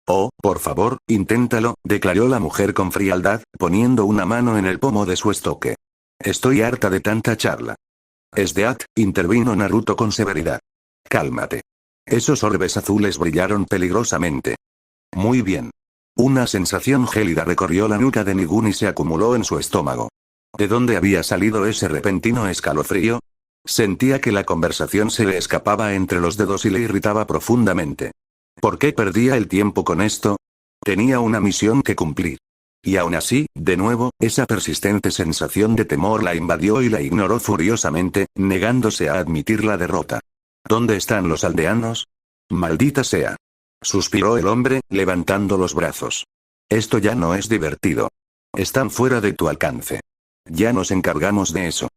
Oh, por favor, inténtalo, declaró la mujer con frialdad, poniendo una mano en el pomo de su estoque. Estoy harta de tanta charla. Esdeat, intervino Naruto con severidad. Cálmate. Esos orbes azules brillaron peligrosamente. Muy bien. Una sensación gélida recorrió la nuca de Nigun y se acumuló en su estómago. ¿De dónde había salido ese repentino escalofrío? Sentía que la conversación se le escapaba entre los dedos y le irritaba profundamente. ¿Por qué perdía el tiempo con esto? Tenía una misión que cumplir. Y aún así, de nuevo, esa persistente sensación de temor la invadió y la ignoró furiosamente, negándose a admitir la derrota. ¿Dónde están los aldeanos? Maldita sea. Suspiró el hombre, levantando los brazos. Esto ya no es divertido. Están fuera de tu alcance. Ya nos encargamos de eso.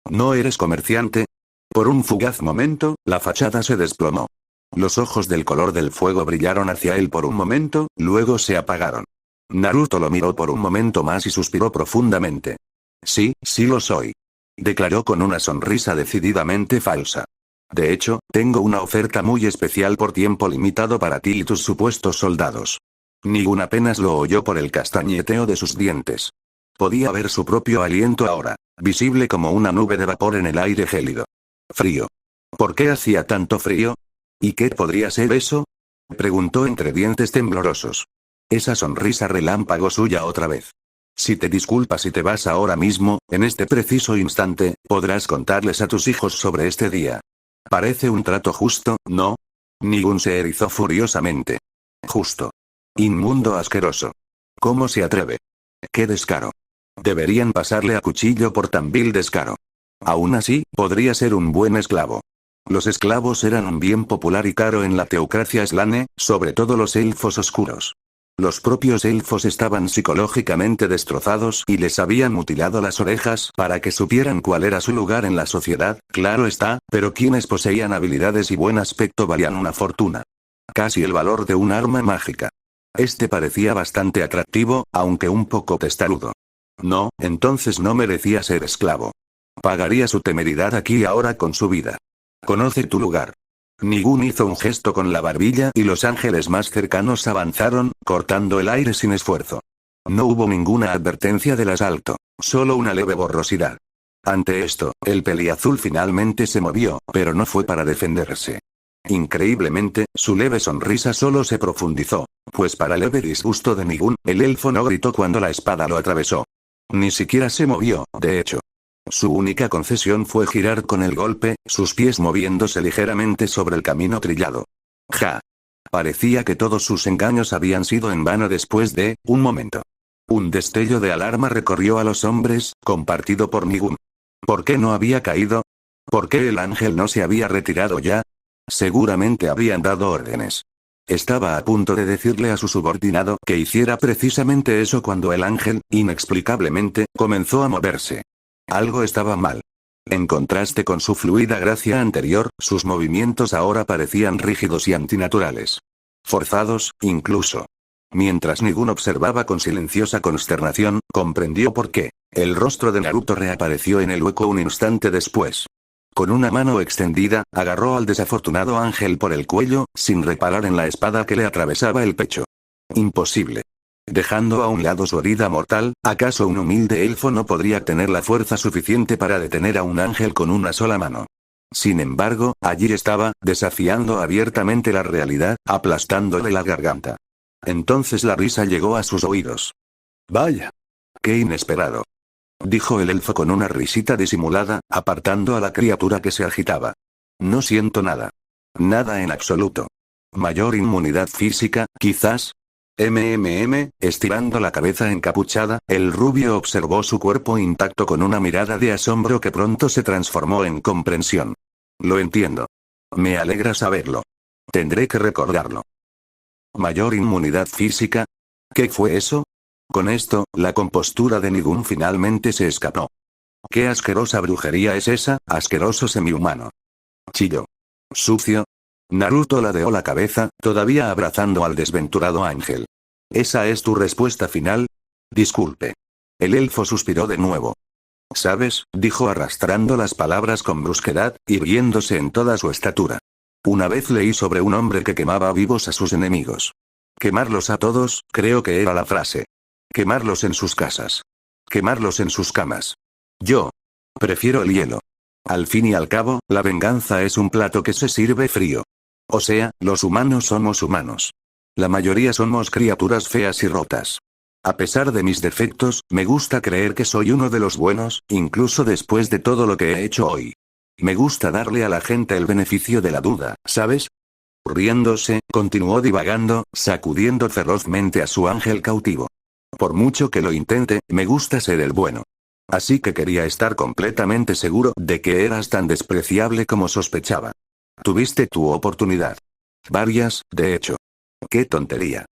¿No eres comerciante? Por un fugaz momento, la fachada se desplomó. Los ojos del color del fuego brillaron hacia él por un momento, luego se apagaron. Naruto lo miró por un momento más y suspiró profundamente. Sí, sí lo soy. Declaró con una sonrisa decididamente falsa. De hecho, tengo una oferta muy especial por tiempo limitado para ti y tus supuestos soldados. Nigun apenas lo oyó por el castañeteo de sus dientes. Podía ver su propio aliento ahora, visible como una nube de vapor en el aire gélido. Frío. ¿Por qué hacía tanto frío? ¿Y qué podría ser eso? Preguntó entre dientes temblorosos. Esa sonrisa relámpago suya otra vez. Si te disculpas y te vas ahora mismo, en este preciso instante, podrás contarles a tus hijos sobre este día. Parece un trato justo, ¿no? Nigun se erizó furiosamente. Justo. Inmundo asqueroso. ¿Cómo se atreve? ¡Qué descaro! Deberían pasarle a cuchillo por tan vil descaro. Aún así, podría ser un buen esclavo. Los esclavos eran un bien popular y caro en la teocracia Slane, sobre todo los elfos oscuros. Los propios elfos estaban psicológicamente destrozados y les habían mutilado las orejas para que supieran cuál era su lugar en la sociedad, claro está, pero quienes poseían habilidades y buen aspecto valían una fortuna. Casi el valor de un arma mágica. Este parecía bastante atractivo, aunque un poco testarudo. No, entonces no merecía ser esclavo. Pagaría su temeridad aquí y ahora con su vida. Conoce tu lugar. Nigun hizo un gesto con la barbilla y los ángeles más cercanos avanzaron, cortando el aire sin esfuerzo. No hubo ninguna advertencia del asalto, solo una leve borrosidad. Ante esto, el peliazul finalmente se movió, pero no fue para defenderse. Increíblemente, su leve sonrisa solo se profundizó, pues para leve disgusto de Nigun, el elfo no gritó cuando la espada lo atravesó. Ni siquiera se movió, de hecho. Su única concesión fue girar con el golpe, sus pies moviéndose ligeramente sobre el camino trillado. Ja. Parecía que todos sus engaños habían sido en vano después de, un momento. Un destello de alarma recorrió a los hombres, compartido por Nigun. ¿Por qué no había caído? ¿Por qué el ángel no se había retirado ya? Seguramente habían dado órdenes. Estaba a punto de decirle a su subordinado que hiciera precisamente eso cuando el ángel, inexplicablemente, comenzó a moverse. Algo estaba mal. En contraste con su fluida gracia anterior, sus movimientos ahora parecían rígidos y antinaturales. Forzados, incluso. Mientras Nigun observaba con silenciosa consternación, comprendió por qué. El rostro de Naruto reapareció en el hueco un instante después. Con una mano extendida, agarró al desafortunado ángel por el cuello, sin reparar en la espada que le atravesaba el pecho. Imposible. Dejando a un lado su herida mortal, ¿acaso un humilde elfo no podría tener la fuerza suficiente para detener a un ángel con una sola mano? Sin embargo, allí estaba, desafiando abiertamente la realidad, aplastándole la garganta. Entonces la risa llegó a sus oídos. «Vaya. Qué inesperado», dijo el elfo con una risita disimulada, apartando a la criatura que se agitaba. «No siento nada. Nada en absoluto. Mayor inmunidad física, quizás». Estirando la cabeza encapuchada, el rubio observó su cuerpo intacto con una mirada de asombro que pronto se transformó en comprensión. «Lo entiendo. Me alegra saberlo. Tendré que recordarlo». ¿Mayor inmunidad física? ¿Qué fue eso? Con esto, la compostura de Nigun finalmente se escapó. «¿Qué asquerosa brujería es esa, asqueroso semihumano?», chilló. «Sucio». Naruto ladeó la cabeza, todavía abrazando al desventurado ángel. ¿Esa es tu respuesta final? Disculpe. El elfo suspiró de nuevo. ¿Sabes?, dijo arrastrando las palabras con brusquedad, irguiéndose en toda su estatura. Una vez leí sobre un hombre que quemaba vivos a sus enemigos. Quemarlos a todos, creo que era la frase. Quemarlos en sus casas. Quemarlos en sus camas. Yo prefiero el hielo. Al fin y al cabo, la venganza es un plato que se sirve frío. O sea, los humanos somos humanos. La mayoría somos criaturas feas y rotas. A pesar de mis defectos, me gusta creer que soy uno de los buenos, incluso después de todo lo que he hecho hoy. Me gusta darle a la gente el beneficio de la duda, ¿sabes? Riéndose, continuó divagando, sacudiendo ferozmente a su ángel cautivo. Por mucho que lo intente, me gusta ser el bueno. Así que quería estar completamente seguro de que eras tan despreciable como sospechaba. Tuviste tu oportunidad. Varias, de hecho. ¡Qué tontería!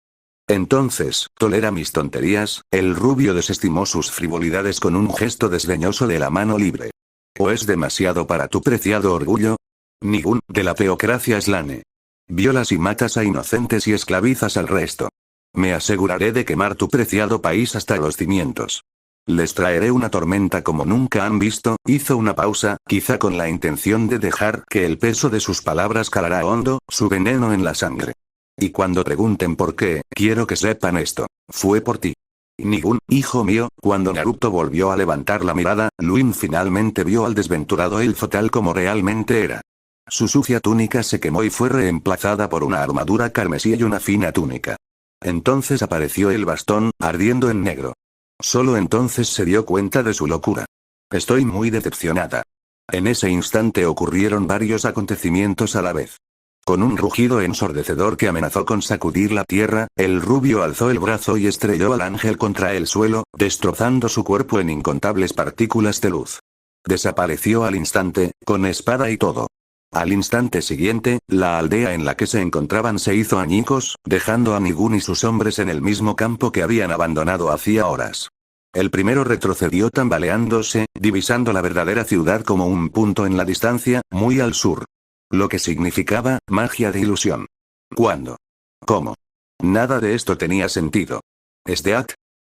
Entonces, ¿tolera mis tonterías? El rubio desestimó sus frivolidades con un gesto desdeñoso de la mano libre. ¿O es demasiado para tu preciado orgullo? Nigun, de la teocracia Slane. Violas y matas a inocentes y esclavizas al resto. Me aseguraré de quemar tu preciado país hasta los cimientos. Les traeré una tormenta como nunca han visto. Hizo una pausa, quizá con la intención de dejar que el peso de sus palabras calara hondo, su veneno en la sangre. Y cuando pregunten por qué, quiero que sepan esto. Fue por ti. Nigun, hijo mío. Cuando Naruto volvió a levantar la mirada, Luin finalmente vio al desventurado elfo tal como realmente era. Su sucia túnica se quemó y fue reemplazada por una armadura carmesí y una fina túnica. Entonces apareció el bastón, ardiendo en negro. Solo entonces se dio cuenta de su locura. Estoy muy decepcionada. En ese instante ocurrieron varios acontecimientos a la vez. Con un rugido ensordecedor que amenazó con sacudir la tierra, el rubio alzó el brazo y estrelló al ángel contra el suelo, destrozando su cuerpo en incontables partículas de luz. Desapareció al instante, con espada y todo. Al instante siguiente, la aldea en la que se encontraban se hizo añicos, dejando a Nigun y sus hombres en el mismo campo que habían abandonado hacía horas. El primero retrocedió tambaleándose, divisando la verdadera ciudad como un punto en la distancia, muy al sur. Lo que significaba, magia de ilusión. ¿Cuándo? ¿Cómo? Nada de esto tenía sentido. ¿Esdeat?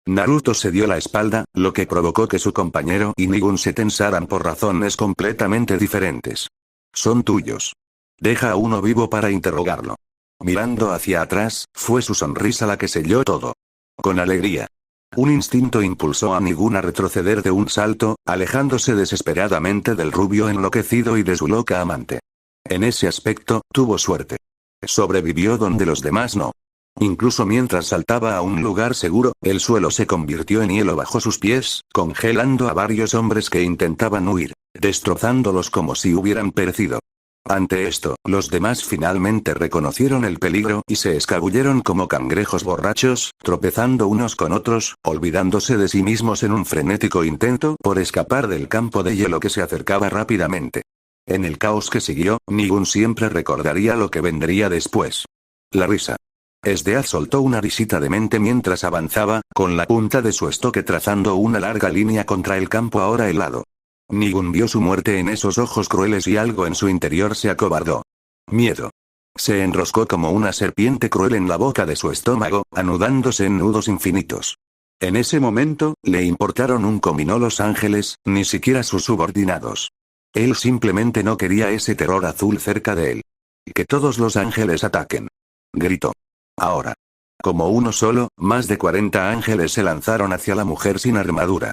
Naruto se dio la espalda, lo que provocó que su compañero y Nigun se tensaran por razones completamente diferentes. Son tuyos. Deja a uno vivo para interrogarlo. Mirando hacia atrás, fue su sonrisa la que selló todo. Con alegría. Un instinto impulsó a Nigun a retroceder de un salto, alejándose desesperadamente del rubio enloquecido y de su loca amante. En ese aspecto, tuvo suerte. Sobrevivió donde los demás no. Incluso mientras saltaba a un lugar seguro, el suelo se convirtió en hielo bajo sus pies, congelando a varios hombres que intentaban huir, destrozándolos como si hubieran perecido. Ante esto, los demás finalmente reconocieron el peligro y se escabulleron como cangrejos borrachos, tropezando unos con otros, olvidándose de sí mismos en un frenético intento por escapar del campo de hielo que se acercaba rápidamente. En el caos que siguió, Nigun siempre recordaría lo que vendría después. La risa. Esdeaz soltó una risita demente mientras avanzaba, con la punta de su estoque trazando una larga línea contra el campo ahora helado. Nigun vio su muerte en esos ojos crueles y algo en su interior se acobardó. Miedo. Se enroscó como una serpiente cruel en la boca de su estómago, anudándose en nudos infinitos. En ese momento, le importaron un comino los ángeles, ni siquiera sus subordinados. Él simplemente no quería ese terror azul cerca de él. Que todos los ángeles ataquen. Gritó. Ahora. Como uno solo, más de 40 ángeles se lanzaron hacia la mujer sin armadura.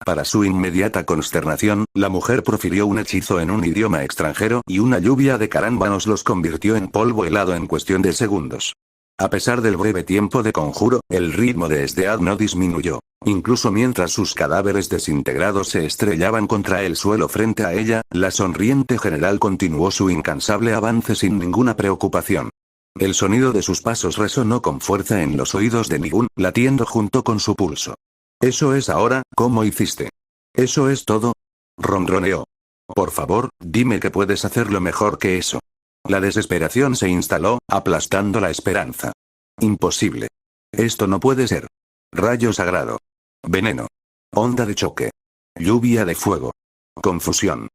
Para su inmediata consternación, la mujer profirió un hechizo en un idioma extranjero y una lluvia de carámbanos los convirtió en polvo helado en cuestión de segundos. A pesar del breve tiempo de conjuro, el ritmo de Esdead no disminuyó. Incluso mientras sus cadáveres desintegrados se estrellaban contra el suelo frente a ella, la sonriente general continuó su incansable avance sin ninguna preocupación. El sonido de sus pasos resonó con fuerza en los oídos de Nigun, latiendo junto con su pulso. «Eso es ahora, ¿cómo hiciste? ¿Eso es todo?» ronroneó. «Por favor, dime que puedes hacerlo mejor que eso». La desesperación se instaló, aplastando la esperanza. «Imposible. Esto no puede ser. Rayo sagrado. Veneno. Onda de choque. Lluvia de fuego. Confusión.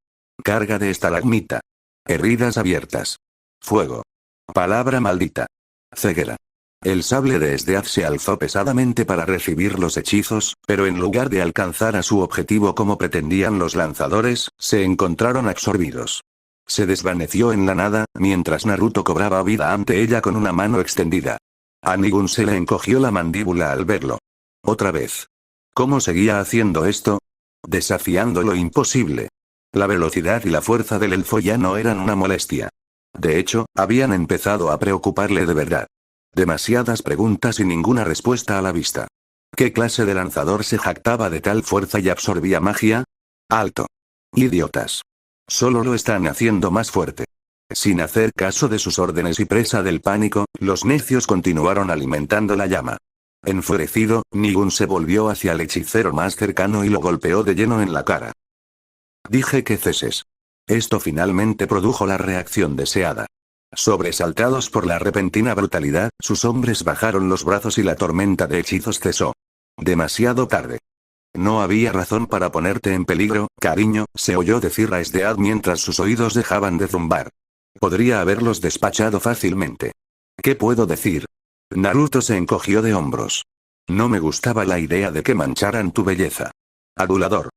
Carga de estalagmita. Heridas abiertas. Fuego. Palabra maldita. Ceguera». El sable de Esdeaz se alzó pesadamente para recibir los hechizos, pero en lugar de alcanzar a su objetivo como pretendían los lanzadores, se encontraron absorbidos. Se desvaneció en la nada, mientras Naruto cobraba vida ante ella con una mano extendida. A Nigun se le encogió la mandíbula al verlo. Otra vez. ¿Cómo seguía haciendo esto? Desafiando lo imposible. La velocidad y la fuerza del elfo ya no eran una molestia. De hecho, habían empezado a preocuparle de verdad. Demasiadas preguntas y ninguna respuesta a la vista. ¿Qué clase de lanzador se jactaba de tal fuerza y absorbía magia? ¡Alto! Idiotas. Solo lo están haciendo más fuerte. Sin hacer caso de sus órdenes y presa del pánico, los necios continuaron alimentando la llama. Enfurecido, Nigun se volvió hacia el hechicero más cercano y lo golpeó de lleno en la cara. Dije que ceses. Esto finalmente produjo la reacción deseada. Sobresaltados por la repentina brutalidad, sus hombres bajaron los brazos y la tormenta de hechizos cesó. Demasiado tarde. No había razón para ponerte en peligro, cariño, se oyó decir a Esdead mientras sus oídos dejaban de zumbar. Podría haberlos despachado fácilmente. ¿Qué puedo decir? Naruto se encogió de hombros. No me gustaba la idea de que mancharan tu belleza. Adulador.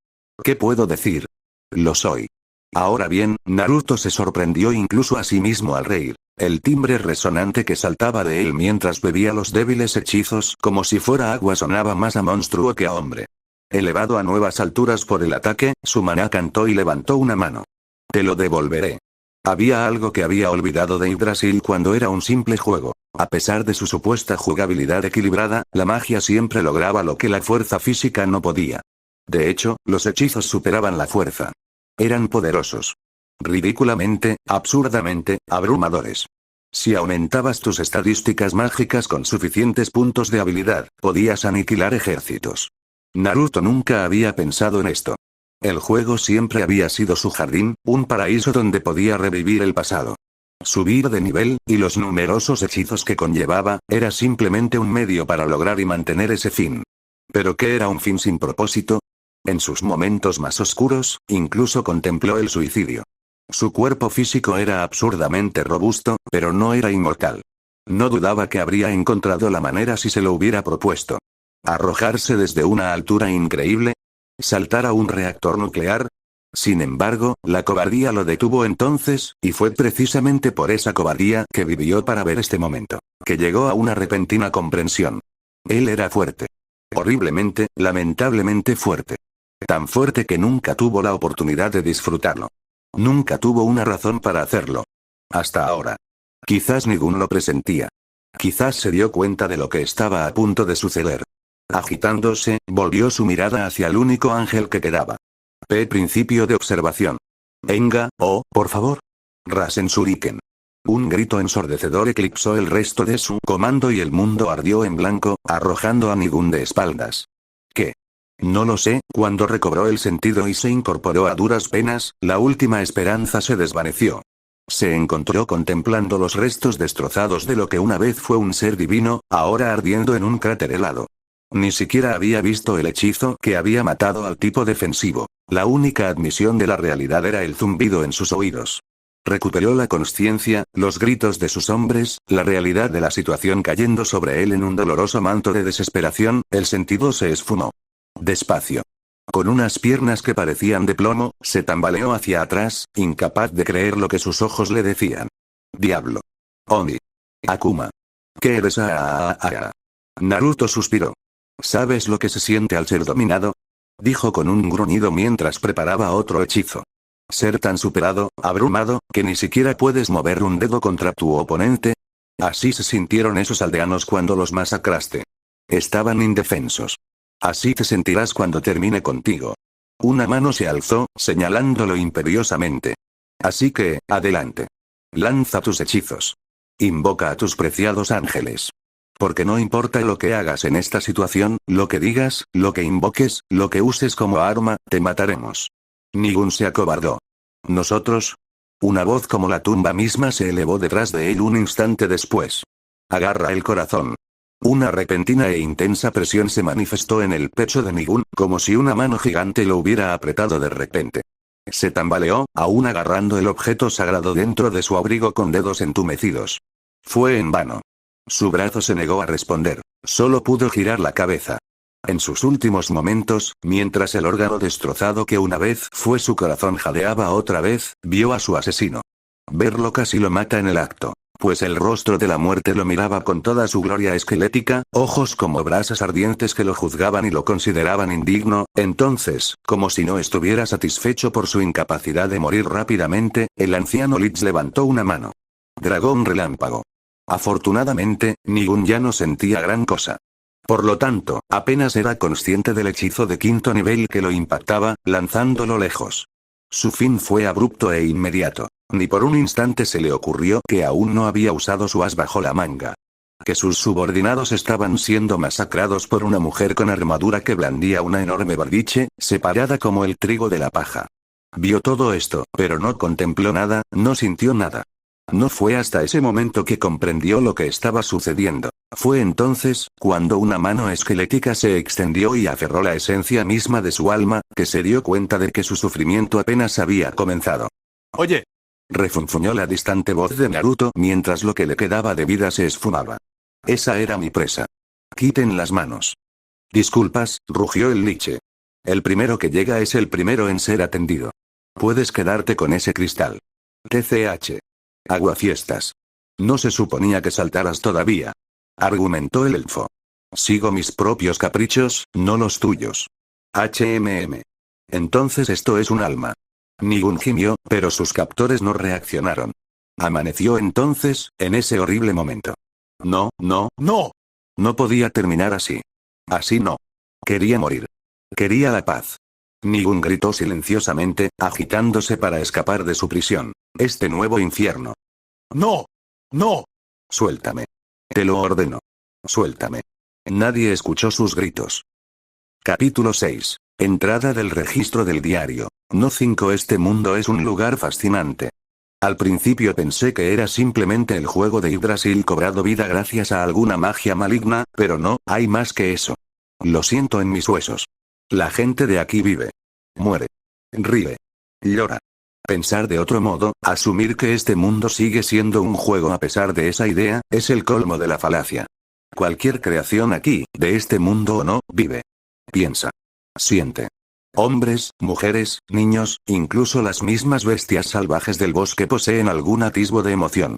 ¿Qué puedo decir? Lo soy. Ahora bien, Naruto se sorprendió incluso a sí mismo al reír. El timbre resonante que saltaba de él mientras bebía los débiles hechizos como si fuera agua sonaba más a monstruo que a hombre. Elevado a nuevas alturas por el ataque, su maná cantó y levantó una mano. Te lo devolveré. Había algo que había olvidado de Yggdrasil cuando era un simple juego. A pesar de su supuesta jugabilidad equilibrada, la magia siempre lograba lo que la fuerza física no podía. De hecho, los hechizos superaban la fuerza. Eran poderosos. Ridículamente, absurdamente, abrumadores. Si aumentabas tus estadísticas mágicas con suficientes puntos de habilidad, podías aniquilar ejércitos. Naruto nunca había pensado en esto. El juego siempre había sido su jardín, un paraíso donde podía revivir el pasado. Subir de nivel, y los numerosos hechizos que conllevaba, era simplemente un medio para lograr y mantener ese fin. ¿Pero qué era un fin sin propósito? En sus momentos más oscuros, incluso contempló el suicidio. Su cuerpo físico era absurdamente robusto, pero no era inmortal. No dudaba que habría encontrado la manera si se lo hubiera propuesto. ¿Arrojarse desde una altura increíble? ¿Saltar a un reactor nuclear? Sin embargo, la cobardía lo detuvo entonces, y fue precisamente por esa cobardía que vivió para ver este momento, que llegó a una repentina comprensión. Él era fuerte. Horriblemente, lamentablemente fuerte. Tan fuerte que nunca tuvo la oportunidad de disfrutarlo. Nunca tuvo una razón para hacerlo. Hasta ahora. Quizás Nigun lo presentía. Quizás se dio cuenta de lo que estaba a punto de suceder. Agitándose, volvió su mirada hacia el único ángel que quedaba. Principio de observación. Venga, oh, por favor. Rasen Shuriken. Un grito ensordecedor eclipsó el resto de su comando y el mundo ardió en blanco, arrojando a Nigun de espaldas. ¿Qué? No lo sé. Cuando recobró el sentido y se incorporó a duras penas, la última esperanza se desvaneció. Se encontró contemplando los restos destrozados de lo que una vez fue un ser divino, ahora ardiendo en un cráter helado. Ni siquiera había visto el hechizo que había matado al tipo defensivo. La única admisión de la realidad era el zumbido en sus oídos. Recuperó la consciencia, los gritos de sus hombres, la realidad de la situación cayendo sobre él en un doloroso manto de desesperación, el sentido se esfumó. Despacio. Con unas piernas que parecían de plomo, se tambaleó hacia atrás, incapaz de creer lo que sus ojos le decían. Diablo. Oni. Akuma. ¿Qué eres? Naruto suspiró. ¿Sabes lo que se siente al ser dominado? Dijo con un gruñido mientras preparaba otro hechizo. Ser tan superado, abrumado, que ni siquiera puedes mover un dedo contra tu oponente. Así se sintieron esos aldeanos cuando los masacraste. Estaban indefensos. Así te sentirás cuando termine contigo. Una mano se alzó, señalándolo imperiosamente. Así que, adelante. Lanza tus hechizos. Invoca a tus preciados ángeles. Porque no importa lo que hagas en esta situación, lo que digas, lo que invoques, lo que uses como arma, te mataremos. Nigun se acobardó. ¿Nosotros? Una voz como la tumba misma se elevó detrás de él un instante después. Agarra el corazón. Una repentina e intensa presión se manifestó en el pecho de Nigun, como si una mano gigante lo hubiera apretado de repente. Se tambaleó, aún agarrando el objeto sagrado dentro de su abrigo con dedos entumecidos. Fue en vano. Su brazo se negó a responder, solo pudo girar la cabeza. En sus últimos momentos, mientras el órgano destrozado que una vez fue su corazón jadeaba otra vez, vio a su asesino. Verlo casi lo mata en el acto, pues el rostro de la muerte lo miraba con toda su gloria esquelética, ojos como brasas ardientes que lo juzgaban y lo consideraban indigno. Entonces, como si no estuviera satisfecho por su incapacidad de morir rápidamente, el anciano Lich levantó una mano. Dragón relámpago. Afortunadamente, Nigun ya no sentía gran cosa. Por lo tanto, apenas era consciente del hechizo de quinto nivel que lo impactaba, lanzándolo lejos. Su fin fue abrupto e inmediato. Ni por un instante se le ocurrió que aún no había usado su as bajo la manga. Que sus subordinados estaban siendo masacrados por una mujer con armadura que blandía una enorme barbiche, separada como el trigo de la paja. Vio todo esto, pero no contempló nada, no sintió nada. No fue hasta ese momento que comprendió lo que estaba sucediendo. Fue entonces, cuando una mano esquelética se extendió y aferró la esencia misma de su alma, que se dio cuenta de que su sufrimiento apenas había comenzado. «Oye», refunfuñó la distante voz de Naruto mientras lo que le quedaba de vida se esfumaba. «Esa era mi presa. Quiten las manos». «Disculpas», rugió el Liche. «El primero que llega es el primero en ser atendido. Puedes quedarte con ese cristal. TCH. Aguafiestas. No se suponía que saltaras todavía», argumentó el elfo. «Sigo mis propios caprichos, no los tuyos. HMM. Entonces esto es un alma». Ningún gimió, pero sus captores no reaccionaron. Amaneció entonces, en ese horrible momento. No, no, no. No podía terminar así. Así no. Quería morir. Quería la paz. Ningún gritó silenciosamente, agitándose para escapar de su prisión. Este nuevo infierno. No. No. Suéltame. Te lo ordeno. Suéltame. Nadie escuchó sus gritos. Capítulo 6. Entrada del registro del diario. No 5. Este mundo es un lugar fascinante. Al principio pensé que era simplemente el juego de Yggdrasil cobrado vida gracias a alguna magia maligna, pero no, hay más que eso. Lo siento en mis huesos. La gente de aquí vive. Muere. Ríe. Llora. Pensar de otro modo, asumir que este mundo sigue siendo un juego a pesar de esa idea, es el colmo de la falacia. Cualquier creación aquí, de este mundo o no, vive. Piensa. Siente. Hombres, mujeres, niños, incluso las mismas bestias salvajes del bosque poseen algún atisbo de emoción.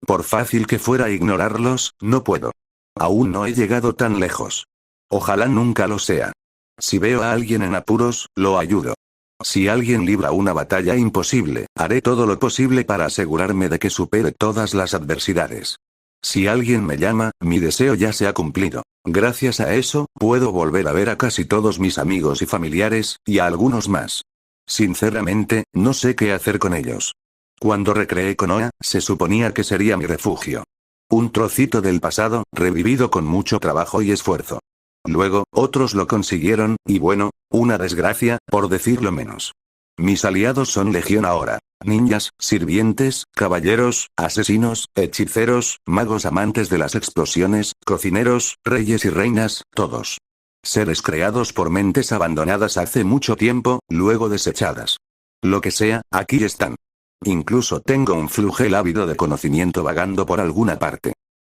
Por fácil que fuera ignorarlos, no puedo. Aún no he llegado tan lejos. Ojalá nunca lo sea. Si veo a alguien en apuros, lo ayudo. Si alguien libra una batalla imposible, haré todo lo posible para asegurarme de que supere todas las adversidades. Si alguien me llama, mi deseo ya se ha cumplido. Gracias a eso, puedo volver a ver a casi todos mis amigos y familiares, y a algunos más. Sinceramente, no sé qué hacer con ellos. Cuando recreé Konoha, se suponía que sería mi refugio. Un trocito del pasado, revivido con mucho trabajo y esfuerzo. Luego, otros lo consiguieron, y bueno, una desgracia, por decirlo menos. Mis aliados son legión ahora. Ninjas, sirvientes, caballeros, asesinos, hechiceros, magos amantes de las explosiones, cocineros, reyes y reinas, todos. Seres creados por mentes abandonadas hace mucho tiempo, luego desechadas. Lo que sea, aquí están. Incluso tengo un flugel ávido de conocimiento vagando por alguna parte.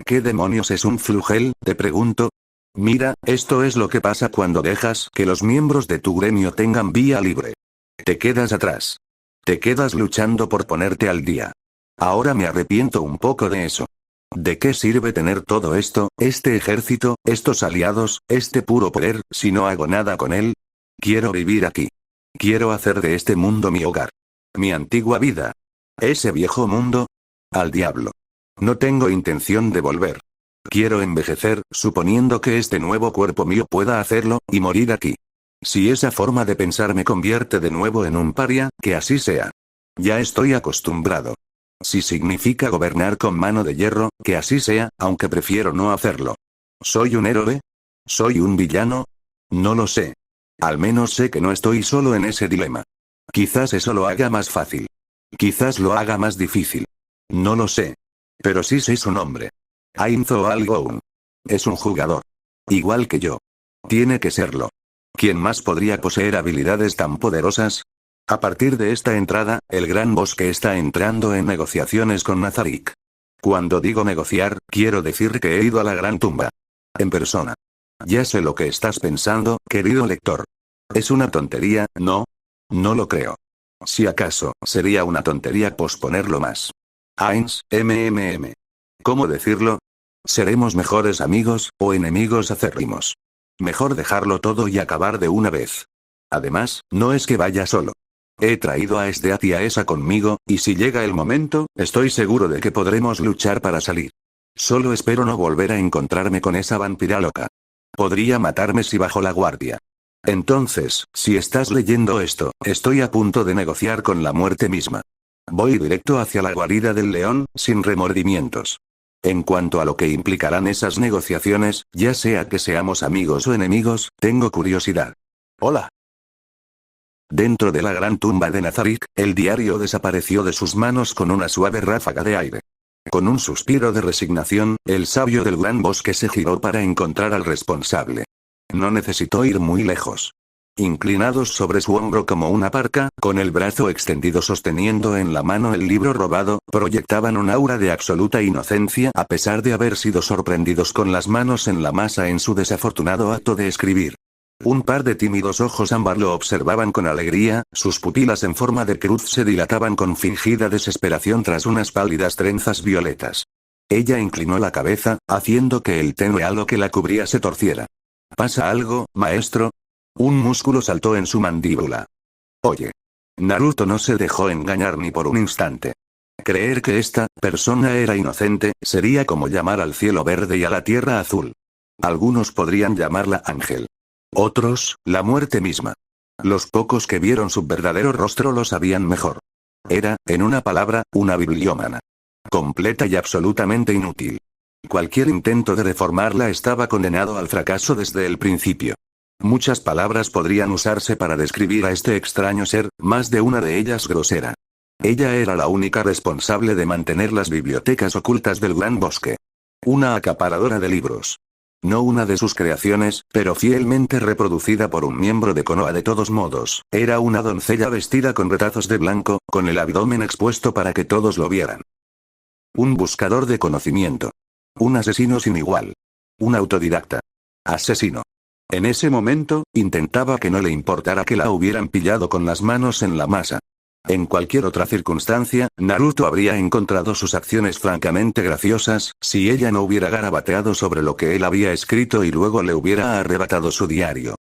¿Qué demonios es un flugel?, te pregunto. Mira, esto es lo que pasa cuando dejas que los miembros de tu gremio tengan vía libre. Te quedas atrás. Te quedas luchando por ponerte al día. Ahora me arrepiento un poco de eso. ¿De qué sirve tener todo esto, este ejército, estos aliados, este puro poder, si no hago nada con él? Quiero vivir aquí. Quiero hacer de este mundo mi hogar. Mi antigua vida. Ese viejo mundo. Al diablo. No tengo intención de volver. Quiero envejecer, suponiendo que este nuevo cuerpo mío pueda hacerlo, y morir aquí. Si esa forma de pensar me convierte de nuevo en un paria, que así sea. Ya estoy acostumbrado. Si significa gobernar con mano de hierro, que así sea, aunque prefiero no hacerlo. ¿Soy un héroe? ¿Soy un villano? No lo sé. Al menos sé que no estoy solo en ese dilema. Quizás eso lo haga más fácil. Quizás lo haga más difícil. No lo sé. Pero sí sé su nombre. Ainzo Algoun. Es un jugador. Igual que yo. Tiene que serlo. ¿Quién más podría poseer habilidades tan poderosas? A partir de esta entrada, el gran bosque está entrando en negociaciones con Nazarik. Cuando digo negociar, quiero decir que he ido a la gran tumba. En persona. Ya sé lo que estás pensando, querido lector. Es una tontería, ¿no? No lo creo. Si acaso, sería una tontería posponerlo más. Ains, ¿Cómo decirlo? ¿Seremos mejores amigos, o enemigos acérrimos? Mejor dejarlo todo y acabar de una vez. Además, no es que vaya solo. He traído a Esdeath y a Esa conmigo, y si llega el momento, estoy seguro de que podremos luchar para salir. Solo espero no volver a encontrarme con esa vampira loca. Podría matarme si bajo la guardia. Entonces, si estás leyendo esto, estoy a punto de negociar con la muerte misma. Voy directo hacia la guarida del león, sin remordimientos. En cuanto a lo que implicarán esas negociaciones, ya sea que seamos amigos o enemigos, tengo curiosidad. Hola. Dentro de la gran tumba de Nazarik, el diario desapareció de sus manos con una suave ráfaga de aire. Con un suspiro de resignación, el sabio del gran bosque se giró para encontrar al responsable. No necesitó ir muy lejos. Inclinados sobre su hombro como una parca, con el brazo extendido sosteniendo en la mano el libro robado, proyectaban un aura de absoluta inocencia a pesar de haber sido sorprendidos con las manos en la masa en su desafortunado acto de escribir. Un par de tímidos ojos ámbar lo observaban con alegría, sus pupilas en forma de cruz se dilataban con fingida desesperación tras unas pálidas trenzas violetas. Ella inclinó la cabeza, haciendo que el tenue halo que la cubría se torciera. ¿Pasa algo, maestro? Un músculo saltó en su mandíbula. Oye. Naruto no se dejó engañar ni por un instante. Creer que esta persona era inocente sería como llamar al cielo verde y a la tierra azul. Algunos podrían llamarla ángel. Otros, la muerte misma. Los pocos que vieron su verdadero rostro lo sabían mejor. Era, en una palabra, una bibliómana. Completa y absolutamente inútil. Cualquier intento de reformarla estaba condenado al fracaso desde el principio. Muchas palabras podrían usarse para describir a este extraño ser, más de una de ellas grosera. Ella era la única responsable de mantener las bibliotecas ocultas del Gran Bosque. Una acaparadora de libros. No una de sus creaciones, pero fielmente reproducida por un miembro de Konoha de todos modos. Era una doncella vestida con retazos de blanco, con el abdomen expuesto para que todos lo vieran. Un buscador de conocimiento. Un asesino sin igual. Un autodidacta. Asesino. En ese momento, intentaba que no le importara que la hubieran pillado con las manos en la masa. En cualquier otra circunstancia, Naruto habría encontrado sus acciones francamente graciosas, si ella no hubiera garabateado sobre lo que él había escrito y luego le hubiera arrebatado su diario.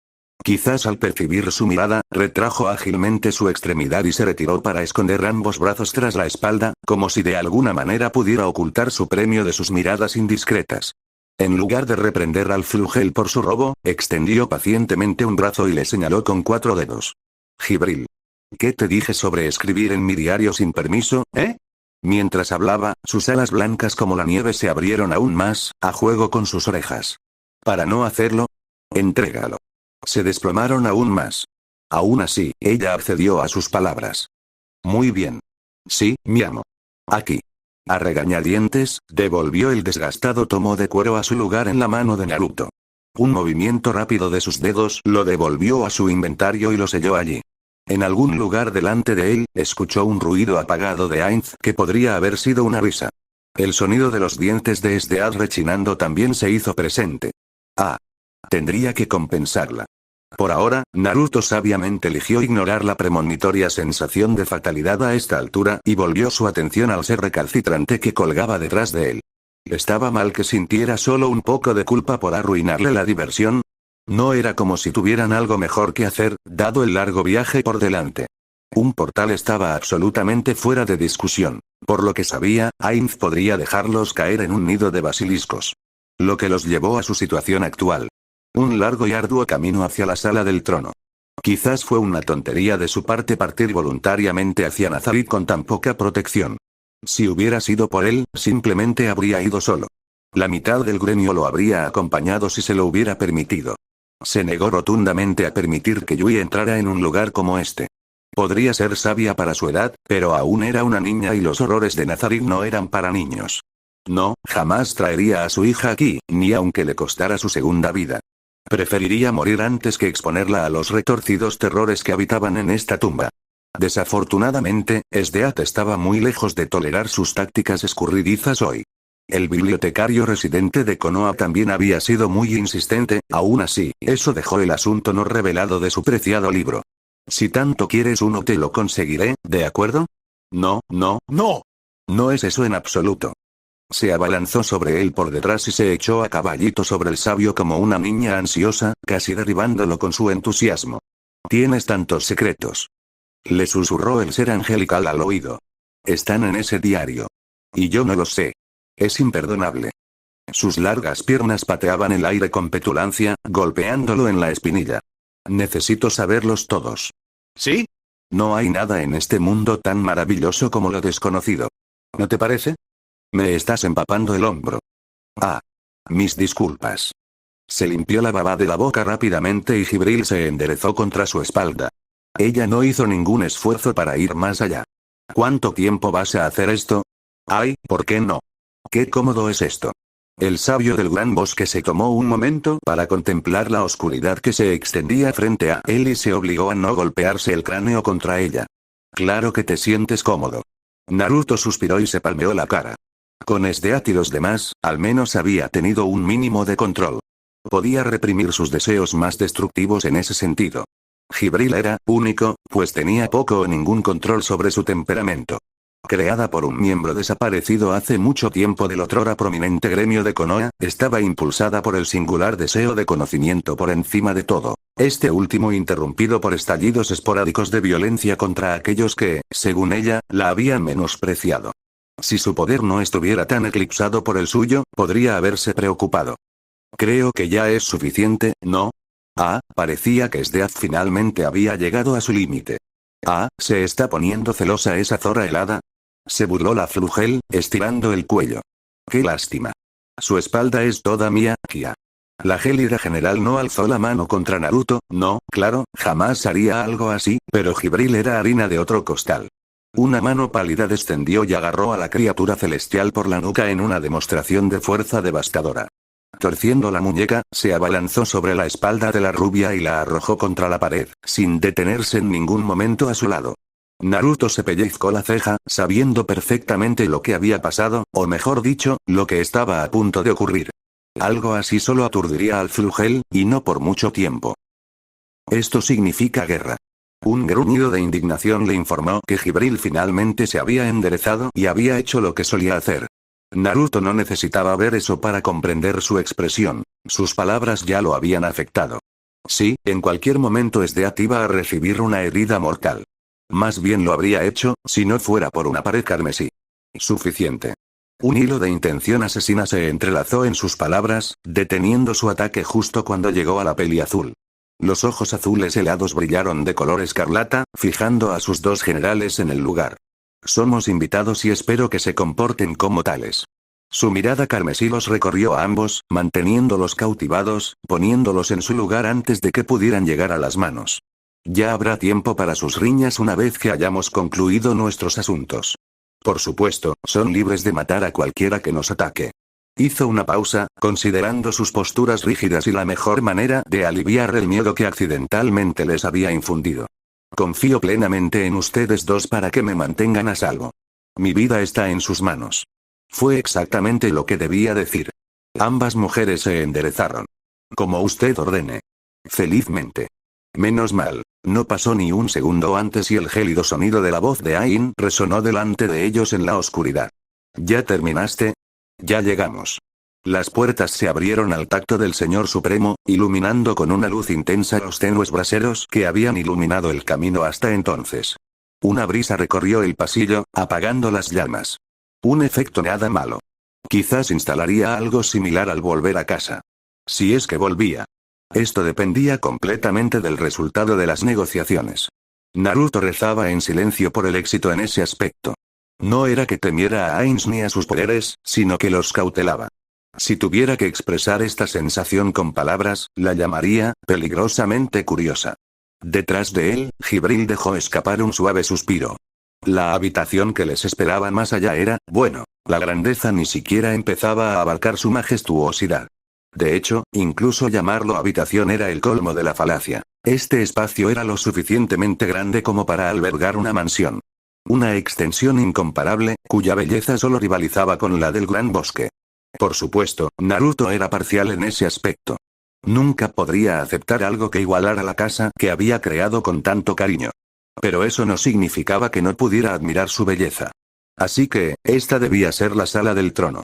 Quizás al percibir su mirada, retrajo ágilmente su extremidad y se retiró para esconder ambos brazos tras la espalda, como si de alguna manera pudiera ocultar su premio de sus miradas indiscretas. En lugar de reprender al Flugel por su robo, extendió pacientemente un brazo y le señaló con 4 dedos. Gibril. ¿Qué te dije sobre escribir en mi diario sin permiso, eh? Mientras hablaba, sus alas blancas como la nieve se abrieron aún más, a juego con sus orejas. Para no hacerlo, entrégalo. Se desplomaron aún más. Aún así, ella accedió a sus palabras. Muy bien. Sí, mi amo. Aquí. A regañadientes, devolvió el desgastado tomo de cuero a su lugar en la mano de Naruto. Un movimiento rápido de sus dedos lo devolvió a su inventario y lo selló allí. En algún lugar delante de él, escuchó un ruido apagado de Ainz que podría haber sido una risa. El sonido de los dientes de Sdead rechinando también se hizo presente. Ah. Tendría que compensarla. Por ahora, Naruto sabiamente eligió ignorar la premonitoria sensación de fatalidad a esta altura y volvió su atención al ser recalcitrante que colgaba detrás de él. ¿Estaba mal que sintiera solo un poco de culpa por arruinarle la diversión? No era como si tuvieran algo mejor que hacer, dado el largo viaje por delante. Un portal estaba absolutamente fuera de discusión. Por lo que sabía, Ainz podría dejarlos caer en un nido de basiliscos. Lo que los llevó a su situación actual. Un largo y arduo camino hacia la sala del trono. Quizás fue una tontería de su parte partir voluntariamente hacia Nazarit con tan poca protección. Si hubiera sido por él, simplemente habría ido solo. La mitad del gremio lo habría acompañado si se lo hubiera permitido. Se negó rotundamente a permitir que Yui entrara en un lugar como este. Podría ser sabia para su edad, pero aún era una niña y los horrores de Nazarit no eran para niños. No, jamás traería a su hija aquí, ni aunque le costara su segunda vida. Preferiría morir antes que exponerla a los retorcidos terrores que habitaban en esta tumba. Desafortunadamente, Sdeat estaba muy lejos de tolerar sus tácticas escurridizas hoy. El bibliotecario residente de Konoha también había sido muy insistente, aún así, eso dejó el asunto no revelado de su preciado libro. Si tanto quieres uno te lo conseguiré, ¿de acuerdo? No, no, no. No es eso en absoluto. Se abalanzó sobre él por detrás y se echó a caballito sobre el sabio como una niña ansiosa, casi derribándolo con su entusiasmo. Tienes tantos secretos. Le susurró el ser angelical al oído. Están en ese diario. Y yo no lo sé. Es imperdonable. Sus largas piernas pateaban el aire con petulancia, golpeándolo en la espinilla. Necesito saberlos todos. ¿Sí? No hay nada en este mundo tan maravilloso como lo desconocido. ¿No te parece? Me estás empapando el hombro. Ah. Mis disculpas. Se limpió la baba de la boca rápidamente y Gibril se enderezó contra su espalda. Ella no hizo ningún esfuerzo para ir más allá. ¿Cuánto tiempo vas a hacer esto? Ay, ¿por qué no? Qué cómodo es esto. El sabio del Gran Bosque se tomó un momento para contemplar la oscuridad que se extendía frente a él y se obligó a no golpearse el cráneo contra ella. Claro que te sientes cómodo. Naruto suspiró y se palmeó la cara. Con Sdeat y los demás, al menos había tenido un mínimo de control. Podía reprimir sus deseos más destructivos en ese sentido. Gibril era único, pues tenía poco o ningún control sobre su temperamento. Creada por un miembro desaparecido hace mucho tiempo del otrora prominente gremio de Konoha, estaba impulsada por el singular deseo de conocimiento por encima de todo. Este último interrumpido por estallidos esporádicos de violencia contra aquellos que, según ella, la habían menospreciado. Si su poder no estuviera tan eclipsado por el suyo, podría haberse preocupado. Creo que ya es suficiente, ¿no? Parecía que Sdeath finalmente había llegado a su límite. ¿Se está poniendo celosa esa zorra helada? Se burló la Flugel, estirando el cuello. ¡Qué lástima! Su espalda es toda mía, Kia. La gélida general no alzó la mano contra Naruto, no, claro, jamás haría algo así, pero Jibril era harina de otro costal. Una mano pálida descendió y agarró a la criatura celestial por la nuca en una demostración de fuerza devastadora. Torciendo la muñeca, se abalanzó sobre la espalda de la rubia y la arrojó contra la pared, sin detenerse en ningún momento a su lado. Naruto se pellizcó la ceja, sabiendo perfectamente lo que había pasado, o mejor dicho, lo que estaba a punto de ocurrir. Algo así solo aturdiría al Flugel, y no por mucho tiempo. Esto significa guerra. Un gruñido de indignación le informó que Jibril finalmente se había enderezado y había hecho lo que solía hacer. Naruto no necesitaba ver eso para comprender su expresión. Sus palabras ya lo habían afectado. Sí, en cualquier momento Sdeath iba a recibir una herida mortal. Más bien lo habría hecho, si no fuera por una pared carmesí. Suficiente. Un hilo de intención asesina se entrelazó en sus palabras, deteniendo su ataque justo cuando llegó a la peli azul. Los ojos azules helados brillaron de color escarlata, fijando a sus dos generales en el lugar. Somos invitados y espero que se comporten como tales. Su mirada carmesí los recorrió a ambos, manteniéndolos cautivados, poniéndolos en su lugar antes de que pudieran llegar a las manos. Ya habrá tiempo para sus riñas una vez que hayamos concluido nuestros asuntos. Por supuesto, son libres de matar a cualquiera que nos ataque. Hizo una pausa, considerando sus posturas rígidas y la mejor manera de aliviar el miedo que accidentalmente les había infundido. Confío plenamente en ustedes dos para que me mantengan a salvo. Mi vida está en sus manos. Fue exactamente lo que debía decir. Ambas mujeres se enderezaron. Como usted ordene. Felizmente. Menos mal, no pasó ni un segundo antes y el gélido sonido de la voz de Ain resonó delante de ellos en la oscuridad. ¿Ya terminaste? Ya llegamos. Las puertas se abrieron al tacto del Señor Supremo, iluminando con una luz intensa los tenues braseros que habían iluminado el camino hasta entonces. Una brisa recorrió el pasillo, apagando las llamas. Un efecto nada malo. Quizás instalaría algo similar al volver a casa. Si es que volvía. Esto dependía completamente del resultado de las negociaciones. Naruto rezaba en silencio por el éxito en ese aspecto. No era que temiera a Ainz ni a sus poderes, sino que los cautelaba. Si tuviera que expresar esta sensación con palabras, la llamaría, peligrosamente curiosa. Detrás de él, Jibril dejó escapar un suave suspiro. La habitación que les esperaba más allá era, bueno, la grandeza ni siquiera empezaba a abarcar su majestuosidad. De hecho, incluso llamarlo habitación era el colmo de la falacia. Este espacio era lo suficientemente grande como para albergar una mansión. Una extensión incomparable, cuya belleza solo rivalizaba con la del Gran Bosque. Por supuesto, Naruto era parcial en ese aspecto. Nunca podría aceptar algo que igualara la casa que había creado con tanto cariño. Pero eso no significaba que no pudiera admirar su belleza. Así que, esta debía ser la sala del trono.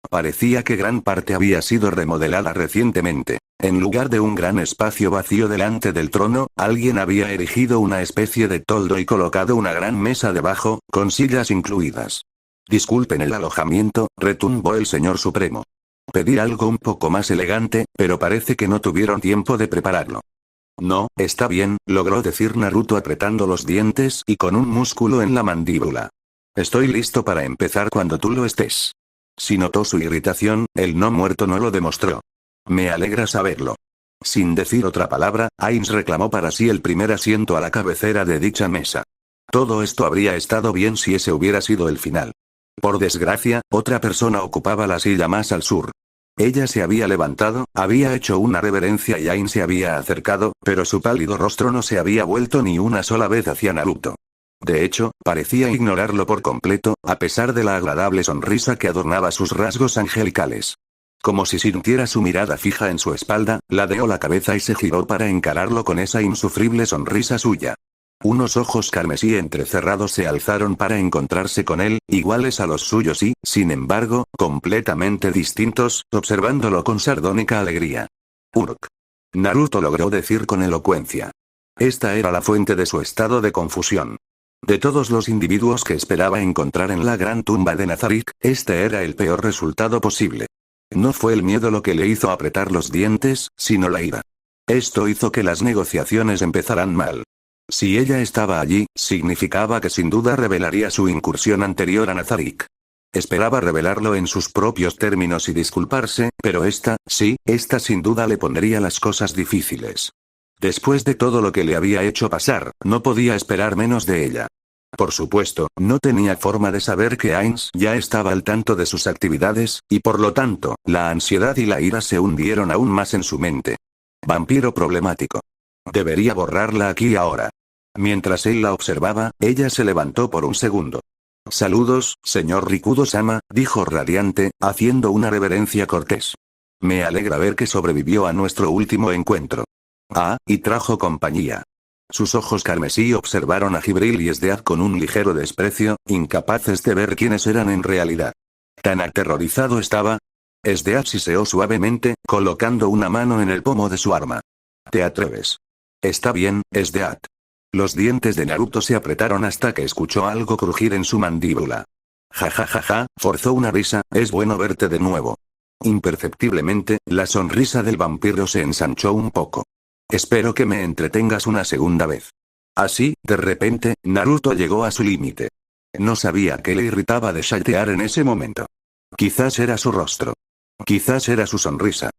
Parecía que gran parte había sido remodelada recientemente. En lugar de un gran espacio vacío delante del trono, alguien había erigido una especie de toldo y colocado una gran mesa debajo, con sillas incluidas. Disculpen el alojamiento, retumbó el Señor Supremo. Pedí algo un poco más elegante, pero parece que no tuvieron tiempo de prepararlo. No, está bien, logró decir Naruto apretando los dientes y con un músculo en la mandíbula. Estoy listo para empezar cuando tú lo estés. Si notó su irritación, el no muerto no lo demostró. Me alegra saberlo. Sin decir otra palabra, Ainz reclamó para sí el primer asiento a la cabecera de dicha mesa. Todo esto habría estado bien si ese hubiera sido el final. Por desgracia, otra persona ocupaba la silla más al sur. Ella se había levantado, había hecho una reverencia y Ainz se había acercado, pero su pálido rostro no se había vuelto ni una sola vez hacia Naruto. De hecho, parecía ignorarlo por completo, a pesar de la agradable sonrisa que adornaba sus rasgos angelicales. Como si sintiera su mirada fija en su espalda, ladeó la cabeza y se giró para encararlo con esa insufrible sonrisa suya. Unos ojos carmesí entrecerrados se alzaron para encontrarse con él, iguales a los suyos y, sin embargo, completamente distintos, observándolo con sardónica alegría. Urk. Naruto logró decir con elocuencia. Esta era la fuente de su estado de confusión. De todos los individuos que esperaba encontrar en la gran tumba de Nazarik, este era el peor resultado posible. No fue el miedo lo que le hizo apretar los dientes, sino la ira. Esto hizo que las negociaciones empezaran mal. Si ella estaba allí, significaba que sin duda revelaría su incursión anterior a Nazarik. Esperaba revelarlo en sus propios términos y disculparse, pero esta sin duda le pondría las cosas difíciles. Después de todo lo que le había hecho pasar, no podía esperar menos de ella. Por supuesto, no tenía forma de saber que Ainz ya estaba al tanto de sus actividades, y por lo tanto, la ansiedad y la ira se hundieron aún más en su mente. Vampiro problemático. Debería borrarla aquí y ahora. Mientras él la observaba, ella se levantó por un segundo. Saludos, señor Rikudo-sama, dijo radiante, haciendo una reverencia cortés. Me alegra ver que sobrevivió a nuestro último encuentro. Ah, y trajo compañía. Sus ojos carmesí observaron a Jibril y Esdeath con un ligero desprecio, incapaces de ver quiénes eran en realidad. ¿Tan aterrorizado estaba? Esdeath siseó suavemente, colocando una mano en el pomo de su arma. ¿Te atreves? Está bien, Esdeath. Los dientes de Naruto se apretaron hasta que escuchó algo crujir en su mandíbula. Ja ja ja ja, forzó una risa, es bueno verte de nuevo. Imperceptiblemente, la sonrisa del vampiro se ensanchó un poco. Espero que me entretengas una segunda vez. Así, de repente, Naruto llegó a su límite. No sabía qué le irritaba de Shaltear en ese momento. Quizás era su rostro. Quizás era su sonrisa.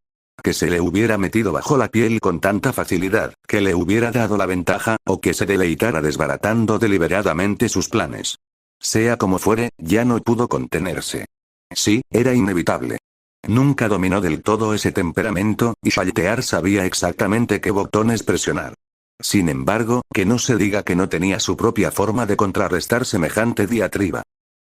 Que se le hubiera metido bajo la piel con tanta facilidad, que le hubiera dado la ventaja, o que se deleitara desbaratando deliberadamente sus planes. Sea como fuere, ya no pudo contenerse. Sí, era inevitable. Nunca dominó del todo ese temperamento, y Shaltear sabía exactamente qué botones presionar. Sin embargo, que no se diga que no tenía su propia forma de contrarrestar semejante diatriba.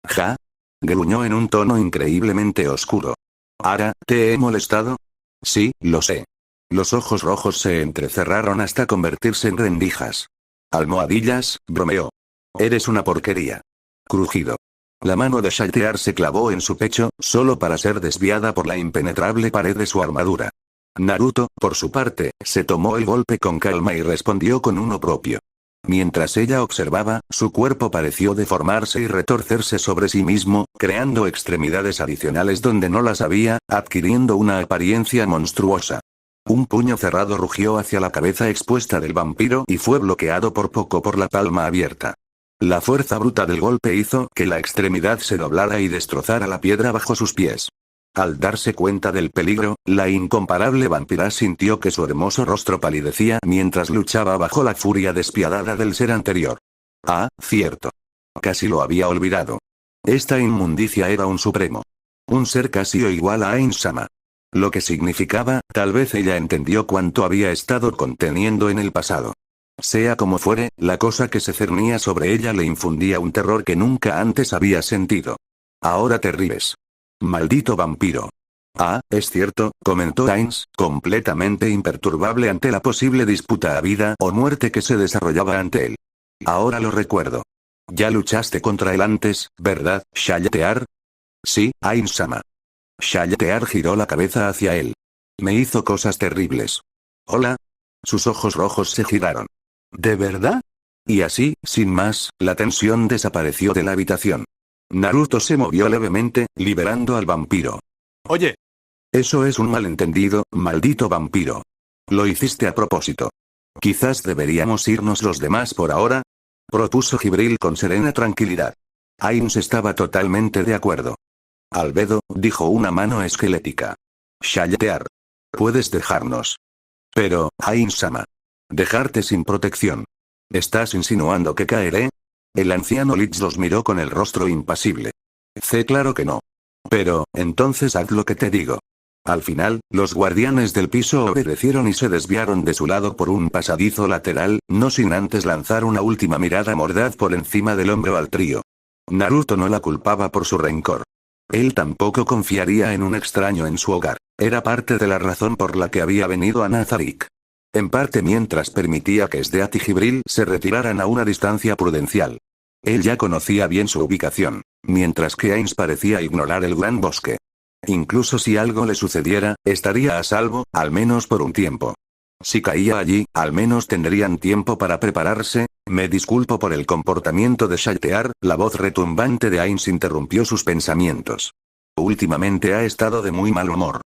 ¿Ja? Gruñó en un tono increíblemente oscuro. ¿Ara, te he molestado? Sí, lo sé. Los ojos rojos se entrecerraron hasta convertirse en rendijas. Almohadillas, bromeó. Eres una porquería. Crujido. La mano de Shaltear se clavó en su pecho, solo para ser desviada por la impenetrable pared de su armadura. Naruto, por su parte, se tomó el golpe con calma y respondió con uno propio. Mientras ella observaba, su cuerpo pareció deformarse y retorcerse sobre sí mismo, creando extremidades adicionales donde no las había, adquiriendo una apariencia monstruosa. Un puño cerrado rugió hacia la cabeza expuesta del vampiro y fue bloqueado por poco por la palma abierta. La fuerza bruta del golpe hizo que la extremidad se doblara y destrozara la piedra bajo sus pies. Al darse cuenta del peligro, la incomparable vampira sintió que su hermoso rostro palidecía mientras luchaba bajo la furia despiadada del ser anterior. Ah, cierto. Casi lo había olvidado. Esta inmundicia era un supremo. Un ser casi o igual a Ainz-sama. Lo que significaba, tal vez ella entendió cuánto había estado conteniendo en el pasado. Sea como fuere, la cosa que se cernía sobre ella le infundía un terror que nunca antes había sentido. Ahora te ríes. Maldito vampiro. Ah, es cierto, comentó Ainz, completamente imperturbable ante la posible disputa a vida o muerte que se desarrollaba ante él. Ahora lo recuerdo. Ya luchaste contra él antes, ¿verdad, Shaltear? Sí, Ainz-sama. Shaltear giró la cabeza hacia él. Me hizo cosas terribles. ¿Hola? Sus ojos rojos se giraron. ¿De verdad? Y así, sin más, la tensión desapareció de la habitación. Naruto se movió levemente, liberando al vampiro. Oye. Eso es un malentendido, maldito vampiro. Lo hiciste a propósito. Quizás deberíamos irnos los demás por ahora, propuso Jibril con serena tranquilidad. Ainz estaba totalmente de acuerdo. Albedo, dijo una mano esquelética. Shaltear. Puedes dejarnos. Pero, Ainz-sama. Dejarte sin protección. ¿Estás insinuando que caeré? El anciano Lich los miró con el rostro impasible. Claro que no. Pero, entonces haz lo que te digo. Al final, los guardianes del piso obedecieron y se desviaron de su lado por un pasadizo lateral, no sin antes lanzar una última mirada mordaz por encima del hombro al trío. Naruto no la culpaba por su rencor. Él tampoco confiaría en un extraño en su hogar. Era parte de la razón por la que había venido a Nazarik. En parte mientras permitía que Sdeath y Gibril se retiraran a una distancia prudencial. Él ya conocía bien su ubicación, mientras que Ainz parecía ignorar el gran bosque. Incluso si algo le sucediera, estaría a salvo, al menos por un tiempo. Si caía allí, al menos tendrían tiempo para prepararse. Me disculpo por el comportamiento de Shaltear, la voz retumbante de Ainz interrumpió sus pensamientos. Últimamente ha estado de muy mal humor.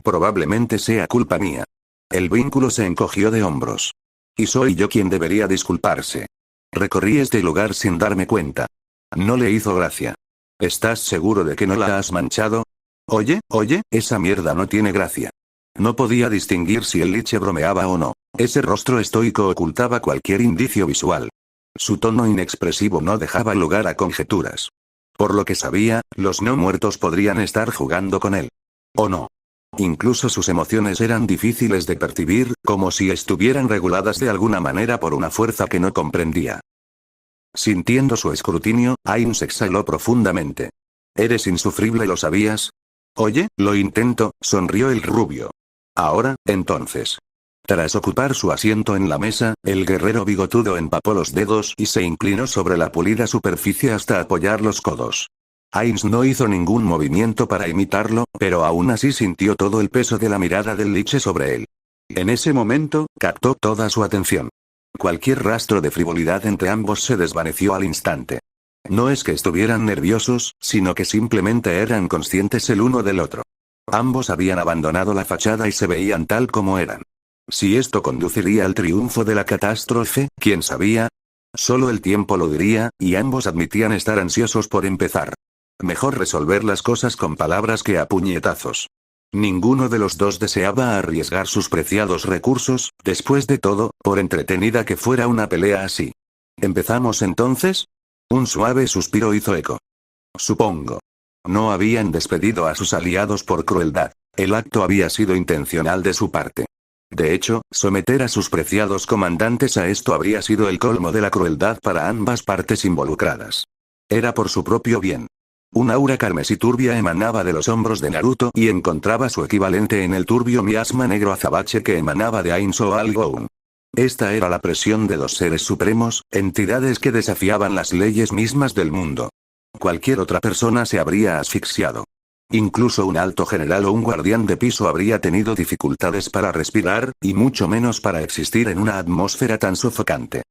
Probablemente sea culpa mía. El vínculo se encogió de hombros. Y soy yo quien debería disculparse. Recorrí este lugar sin darme cuenta. No le hizo gracia. ¿Estás seguro de que no la has manchado? Oye, esa mierda no tiene gracia. No podía distinguir si el liche bromeaba o no. Ese rostro estoico ocultaba cualquier indicio visual. Su tono inexpresivo no dejaba lugar a conjeturas. Por lo que sabía, los no muertos podrían estar jugando con él. ¿O no? Incluso sus emociones eran difíciles de percibir, como si estuvieran reguladas de alguna manera por una fuerza que no comprendía. Sintiendo su escrutinio, Ainz exhaló profundamente. Eres insufrible, ¿lo sabías? Oye, lo intento, sonrió el rubio. Ahora, entonces. Tras ocupar su asiento en la mesa, el guerrero bigotudo empapó los dedos y se inclinó sobre la pulida superficie hasta apoyar los codos. Ainz no hizo ningún movimiento para imitarlo, pero aún así sintió todo el peso de la mirada del liche sobre él. En ese momento, captó toda su atención. Cualquier rastro de frivolidad entre ambos se desvaneció al instante. No es que estuvieran nerviosos, sino que simplemente eran conscientes el uno del otro. Ambos habían abandonado la fachada y se veían tal como eran. Si esto conduciría al triunfo de la catástrofe, ¿quién sabía? Solo el tiempo lo diría, y ambos admitían estar ansiosos por empezar. Mejor resolver las cosas con palabras que a puñetazos. Ninguno de los dos deseaba arriesgar sus preciados recursos, después de todo, por entretenida que fuera una pelea así. ¿Empezamos entonces? Un suave suspiro hizo eco. Supongo. No habían despedido a sus aliados por crueldad. El acto había sido intencional de su parte. De hecho, someter a sus preciados comandantes a esto habría sido el colmo de la crueldad para ambas partes involucradas. Era por su propio bien. Un aura carmesí turbia emanaba de los hombros de Naruto y encontraba su equivalente en el turbio miasma negro azabache que emanaba de Ainz o Algoun. Esta era la presión de dos seres supremos, entidades que desafiaban las leyes mismas del mundo. Cualquier otra persona se habría asfixiado. Incluso un alto general o un guardián de piso habría tenido dificultades para respirar, y mucho menos para existir en una atmósfera tan sofocante.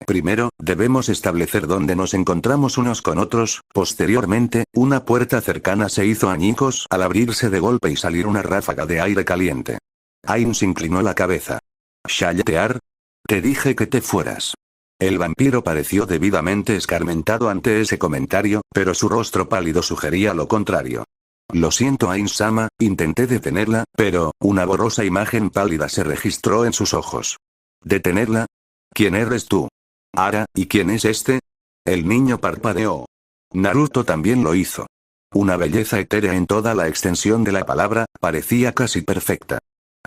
Primero, debemos establecer dónde nos encontramos unos con otros. Posteriormente, una puerta cercana se hizo añicos al abrirse de golpe y salir una ráfaga de aire caliente. Ainz inclinó la cabeza. ¿Shaltear? Te dije que te fueras. El vampiro pareció debidamente escarmentado ante ese comentario, pero su rostro pálido sugería lo contrario. Lo siento, Ainz-sama, intenté detenerla, pero, una borrosa imagen pálida se registró en sus ojos. ¿Detenerla? ¿Quién eres tú? Ara, ¿y quién es este? El niño parpadeó. Naruto también lo hizo. Una belleza etérea en toda la extensión de la palabra, parecía casi perfecta.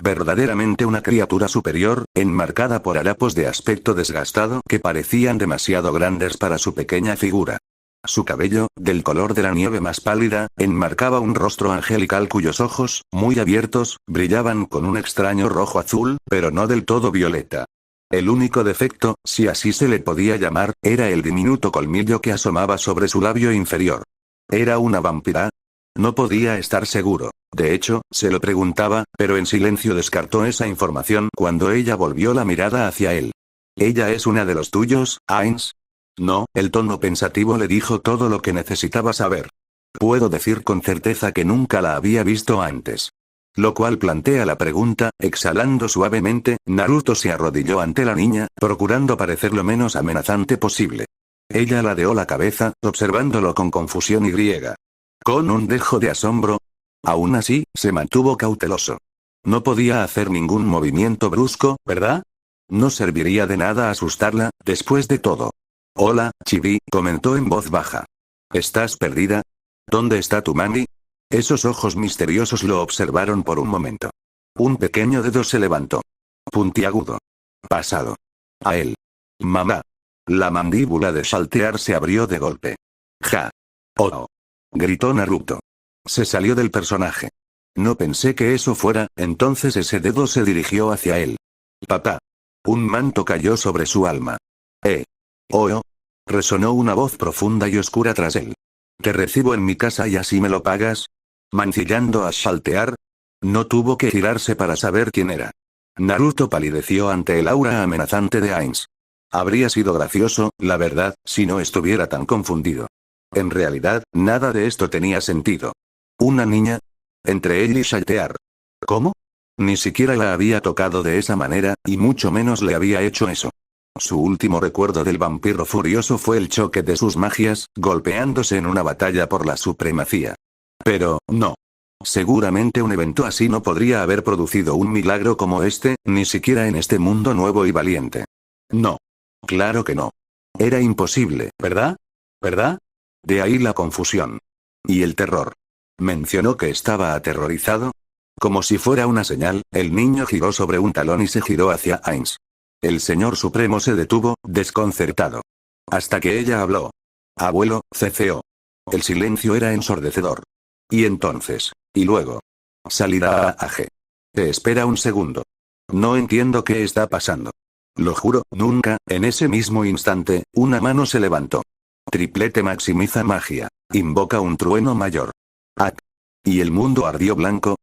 Verdaderamente una criatura superior, enmarcada por harapos de aspecto desgastado que parecían demasiado grandes para su pequeña figura. Su cabello, del color de la nieve más pálida, enmarcaba un rostro angelical cuyos ojos, muy abiertos, brillaban con un extraño rojo azul, pero no del todo violeta. El único defecto, si así se le podía llamar, era el diminuto colmillo que asomaba sobre su labio inferior. ¿Era una vampira? No podía estar seguro. De hecho, se lo preguntaba, pero en silencio descartó esa información cuando ella volvió la mirada hacia él. ¿Ella es una de los tuyos, Ainz? No, el tono pensativo le dijo todo lo que necesitaba saber. Puedo decir con certeza que nunca la había visto antes. Lo cual plantea la pregunta, exhalando suavemente, Naruto se arrodilló ante la niña, procurando parecer lo menos amenazante posible. Ella ladeó la cabeza, observándolo con confusión y griega. Con un dejo de asombro. Aún así, se mantuvo cauteloso. No podía hacer ningún movimiento brusco, ¿verdad? No serviría de nada asustarla, después de todo. Hola, Chibi, comentó en voz baja. ¿Estás perdida? ¿Dónde está tu mami? Esos ojos misteriosos lo observaron por un momento. Un pequeño dedo se levantó. Puntiagudo. Pasado. A él. Mamá. La mandíbula de Shaltear se abrió de golpe. Ja. Oh. Gritó Naruto. Se salió del personaje. No pensé que eso fuera, entonces ese dedo se dirigió hacia él. Papá. Un manto cayó sobre su alma. Oh. Resonó una voz profunda y oscura tras él. Te recibo en mi casa y así me lo pagas. Mancillando a Shaltear. No tuvo que girarse para saber quién era. Naruto palideció ante el aura amenazante de Ainz. Habría sido gracioso, la verdad, si no estuviera tan confundido. En realidad, nada de esto tenía sentido. ¿Una niña? Entre él y Shaltear. ¿Cómo? Ni siquiera la había tocado de esa manera, y mucho menos le había hecho eso. Su último recuerdo del vampiro furioso fue el choque de sus magias, golpeándose en una batalla por la supremacía. Pero, no. Seguramente un evento así no podría haber producido un milagro como este, ni siquiera en este mundo nuevo y valiente. No. Claro que no. Era imposible, ¿verdad? ¿Verdad? De ahí la confusión. Y el terror. ¿Mencionó que estaba aterrorizado? Como si fuera una señal, el niño giró sobre un talón y se giró hacia Ainz. El señor supremo se detuvo, desconcertado. Hasta que ella habló. Abuelo, ceceó. El silencio era ensordecedor. Y entonces, y luego. Salirá a Age. Te espera un segundo. No entiendo qué está pasando. Lo juro, nunca, en ese mismo instante, una mano se levantó. Triplete maximiza magia. Invoca un trueno mayor. ¡Ac! Y el mundo ardió blanco,